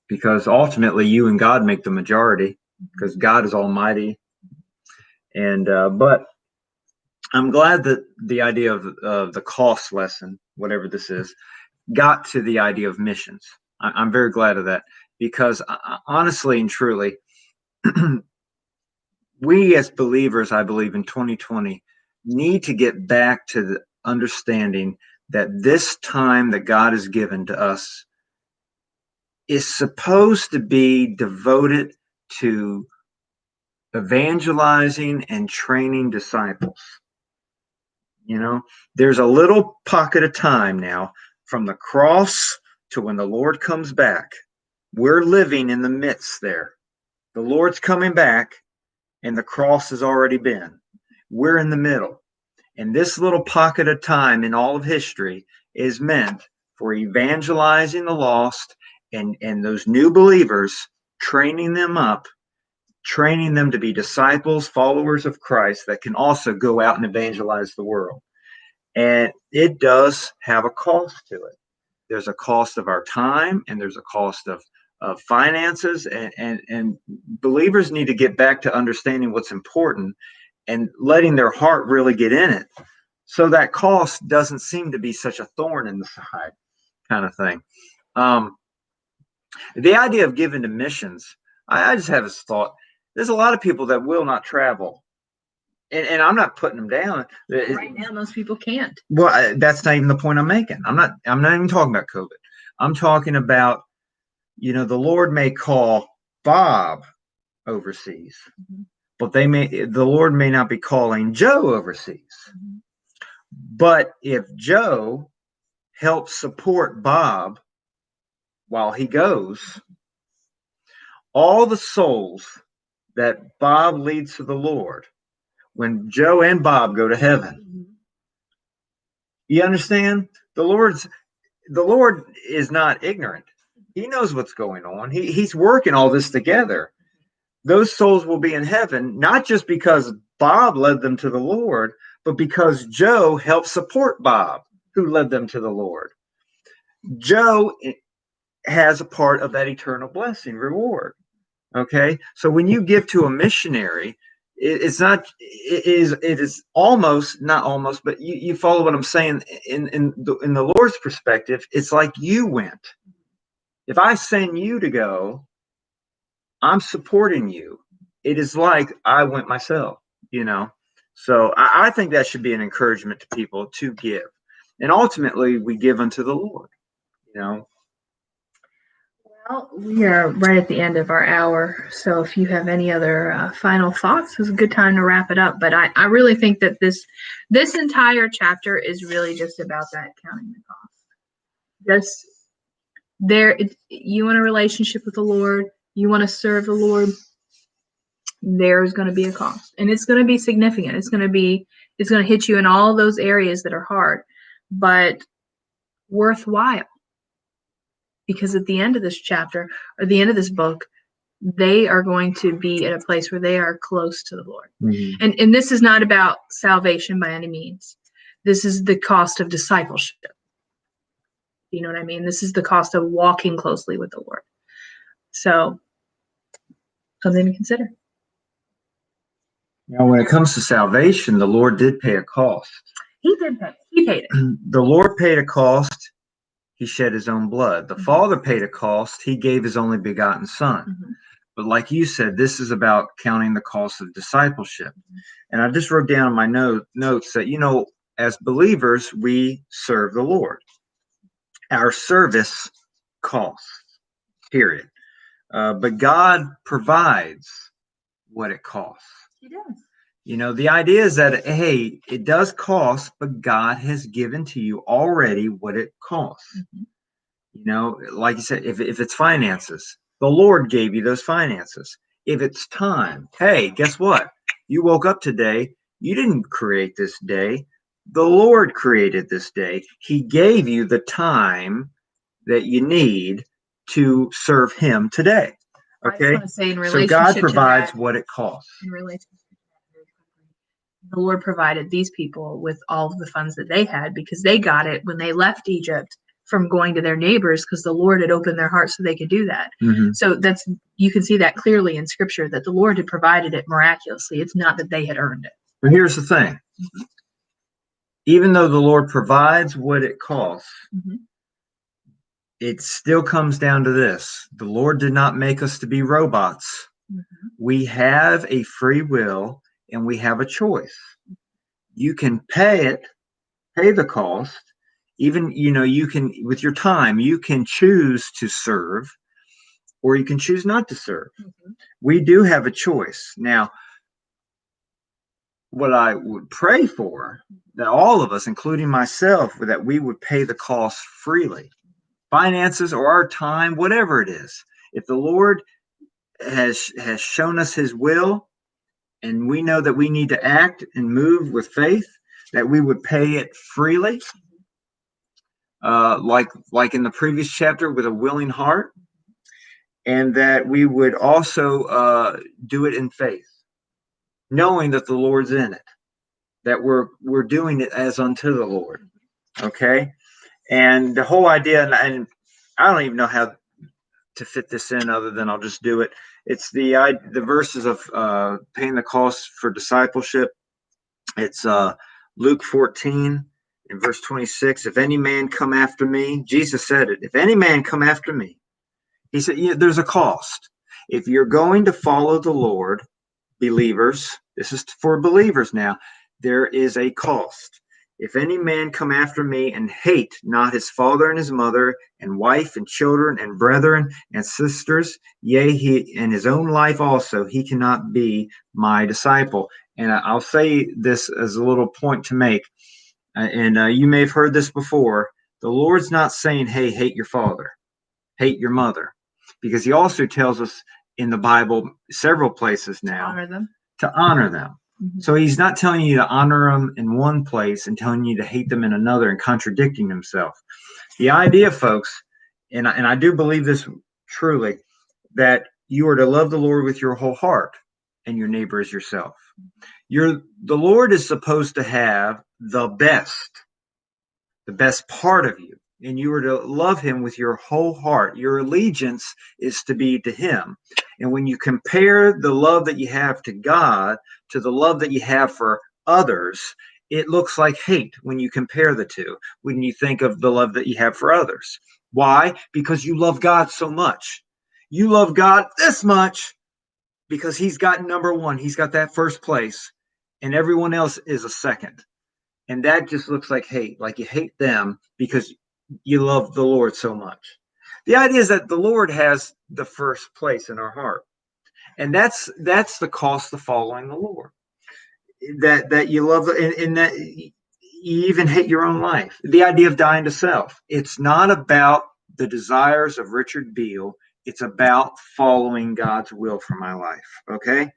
because ultimately you and God make the majority, because God is almighty. And but I'm glad that the idea of the cost lesson, whatever this is, got to the idea of missions. I'm very glad of that because honestly and truly, we as believers, I believe in 2020, need to get back to the understanding that this time that God has given to us is supposed to be devoted to evangelizing and training disciples. There's a little pocket of time now from the cross to when the Lord comes back. We're living in the midst there. The Lord's coming back and the cross has already been. We're in the middle. And this little pocket of time in all of history is meant for evangelizing the lost and those new believers, training them up, training them to be disciples, followers of Christ that can also go out and evangelize the world. And it does have a cost to it. There's a cost of our time and there's a cost of finances, and believers need to get back to understanding what's important and letting their heart really get in it. So that cost doesn't seem to be such a thorn in the side kind of thing. The idea of giving to missions, I just have this thought. There's a lot of people that will not travel. And I'm not putting them down. Right now, most people can't. Well, that's not even the point I'm making. I'm not even talking about COVID. I'm talking about, the Lord may call Bob overseas, but the Lord may not be calling Joe overseas. But if Joe helps support Bob while he goes, all the souls that Bob leads to the Lord, when Joe and Bob go to heaven, you understand? The Lord is not ignorant. He knows what's going on. He's working all this together. Those souls will be in heaven, not just because Bob led them to the Lord, but because Joe helped support Bob, who led them to the Lord. Joe has a part of that eternal blessing reward. Okay, so when you give to a missionary, it is almost, not almost, but you follow what I'm saying. In the Lord's perspective, it's like you went. If I send you to go, I'm supporting you. It is like I went myself, So I think that should be an encouragement to people to give. And ultimately, we give unto the Lord, Well, we are right at the end of our hour. So if you have any other final thoughts, it's a good time to wrap it up. But I really think that this entire chapter is really just about that counting the cost. You want a relationship with the Lord, you want to serve the Lord, there's going to be a cost, and it's going to be significant. It's going to hit you in all those areas that are hard, but worthwhile, because at the end of this chapter or the end of this book, they are going to be at a place where they are close to the Lord. And this is not about salvation by any means. This is the cost of discipleship. You know what I mean? This is the cost of walking closely with the Lord. So, something to consider. When it comes to salvation, the Lord did pay a cost. He did pay. He paid it. The Lord paid a cost. He shed his own blood. The Father paid a cost. He gave his only begotten Son. But like you said, this is about counting the cost of discipleship. And I just wrote down in my notes that, as believers, we serve the Lord. Our service costs, period. But God provides what it costs. He does. The idea is that, hey, it does cost, but God has given to you already what it costs. Like you said, if it's finances, the Lord gave you those finances. If it's time, hey, guess what? You woke up today. You didn't create this day. The Lord created this day. He gave you the time that you need to serve Him today. Okay? I just want to say, in so God provides what it costs. In relationship to that, the Lord provided these people with all of the funds that they had because they got it when they left Egypt from going to their neighbors, because the Lord had opened their hearts so they could do that. So you can see that clearly in Scripture, that the Lord had provided it miraculously. It's not that they had earned it. But here's the thing. even though the Lord provides what it costs, Mm-hmm. it still comes down to this. The Lord did not make us to be robots. Mm-hmm. We have a free will and we have a choice. You can pay the cost. Even, you can, with your time, you can choose to serve or you can choose not to serve. Mm-hmm. We do have a choice. Now, what I would pray for, that all of us, including myself, that we would pay the cost freely. Finances or our time, whatever it is. If the Lord has shown us his will and we know that we need to act and move with faith, that we would pay it freely, like in the previous chapter, with a willing heart, and that we would also do it in faith, knowing that the Lord's in it, that we're doing it as unto the Lord. Okay. And the whole idea, and I don't even know how to fit this in other than I'll just do it. It's the verses of paying the cost for discipleship. It's Luke 14 in verse 26. If any man come after me, Jesus said it. If any man come after me, he said, yeah, there's a cost. If you're going to follow the Lord, believers, this is for believers now, there is a cost. If any man come after me and hate not his father and his mother and wife and children and brethren and sisters, yea, he and his own life also, he cannot be my disciple. And I'll say this as a little point to make, and you may have heard this before. The Lord's not saying, hey, hate your father, hate your mother, because he also tells us in the Bible several places now to honor them. Mm-hmm. So he's not telling you to honor them in one place and telling you to hate them in another and contradicting himself. The idea, folks, and I do believe this truly, that you are to love the Lord with your whole heart and your neighbor as yourself. The Lord is supposed to have the best part of you, and you are to love him with your whole heart. Your allegiance is to be to him. And when you compare the love that you have to God to the love that you have for others, it looks like hate when you compare the two, when you think of the love that you have for others. Why? Because you love God so much. You love God this much because he's got number one. He's got that first place, and everyone else is a second. And that just looks like hate, like you hate them because you love the Lord so much. The idea is that the Lord has the first place in our heart. And that's the cost of following the Lord. That you love, and that you even hate your own life. The idea of dying to self. It's not about the desires of Richard Beale. It's about following God's will for my life. Okay?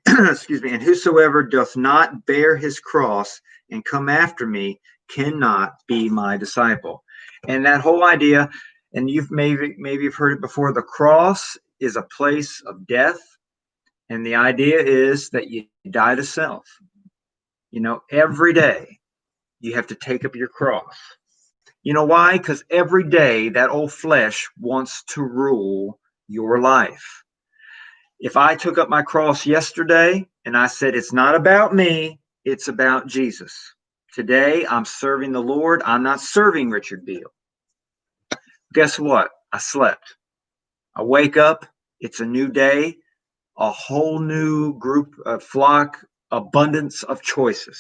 Excuse me, and whosoever doth not bear his cross and come after me cannot be my disciple. And that whole idea, and you've maybe you've heard it before, the cross is a place of death, and the idea is that you die to self. Every day you have to take up your cross. You know why? Because every day that old flesh wants to rule your life. If I took up my cross yesterday and I said, it's not about me, it's about Jesus. Today, I'm serving the Lord. I'm not serving Richard Beale. Guess what? I slept. I wake up. It's a new day, a whole new group, flock, abundance of choices.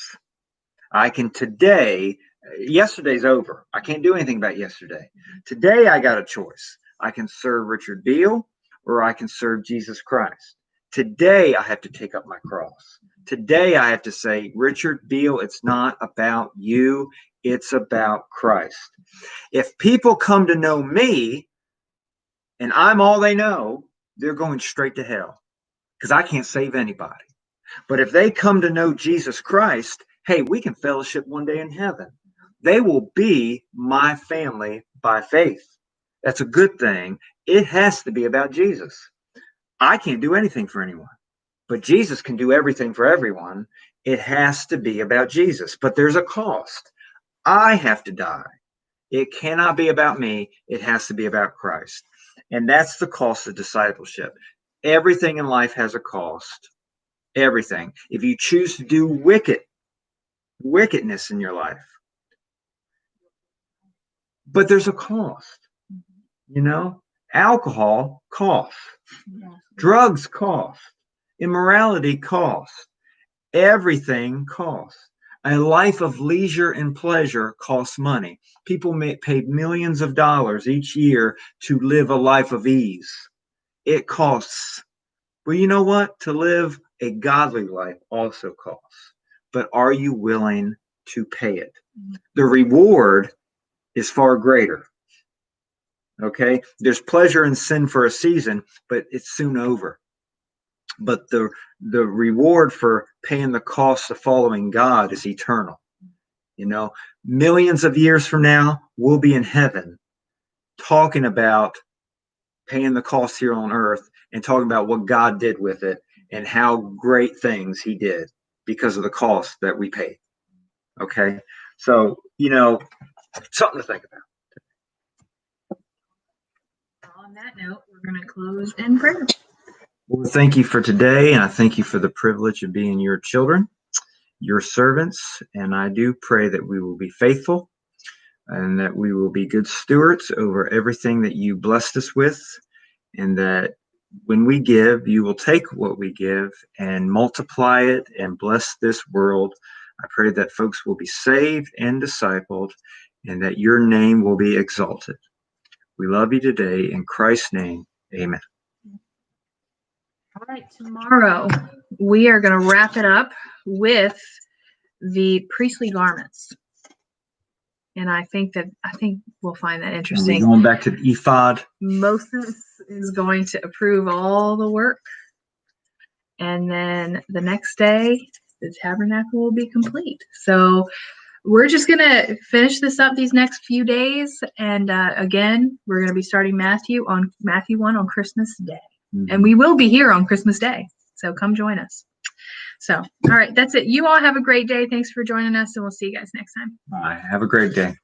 I can today, yesterday's over. I can't do anything about yesterday. Today, I got a choice. I can serve Richard Beale or I can serve Jesus Christ. Today, I have to take up my cross. Today, I have to say, Richard Beale, it's not about you. It's about Christ. If people come to know me and I'm all they know, they're going straight to hell because I can't save anybody. But if they come to know Jesus Christ, hey, we can fellowship one day in heaven. They will be my family by faith. That's a good thing. It has to be about Jesus. I can't do anything for anyone, but Jesus can do everything for everyone. It has to be about Jesus, but there's a cost. I have to die. It cannot be about me. It has to be about Christ. And that's the cost of discipleship. Everything in life has a cost. Everything. If you choose to do wicked, wickedness in your life. But there's a cost. You know, alcohol costs, drugs cost, immorality costs, everything costs. A life of leisure and pleasure costs money. People may pay millions of dollars each year to live a life of ease. It costs. Well, you know what? To live a godly life also costs. But are you willing to pay it? The reward is far greater. Okay, there's pleasure in sin for a season, but it's soon over. But the reward for paying the cost of following God is eternal. You know, millions of years from now, we'll be in heaven talking about paying the cost here on earth and talking about what God did with it and how great things he did because of the cost that we paid. Okay, so, you know, something to think about. On that note, we're going to close in prayer. Well, thank you for today, and I thank you for the privilege of being your children, your servants, and I do pray that we will be faithful and that we will be good stewards over everything that you blessed us with, and that when we give, you will take what we give and multiply it and bless this world. I pray that folks will be saved and discipled, and that your name will be exalted. We love you today. In Christ's name, amen. All right, tomorrow we are going to wrap it up with the priestly garments. And I think we'll find that interesting. Going back to the ephod. Moses is going to approve all the work. And then the next day, the tabernacle will be complete. So we're just going to finish this up these next few days. And again, we're going to be starting Matthew 1 on Christmas Day. Mm-hmm. And we will be here on Christmas Day. So come join us. So, all right, that's it. You all have a great day. Thanks for joining us, and we'll see you guys next time. Bye. Have a great day.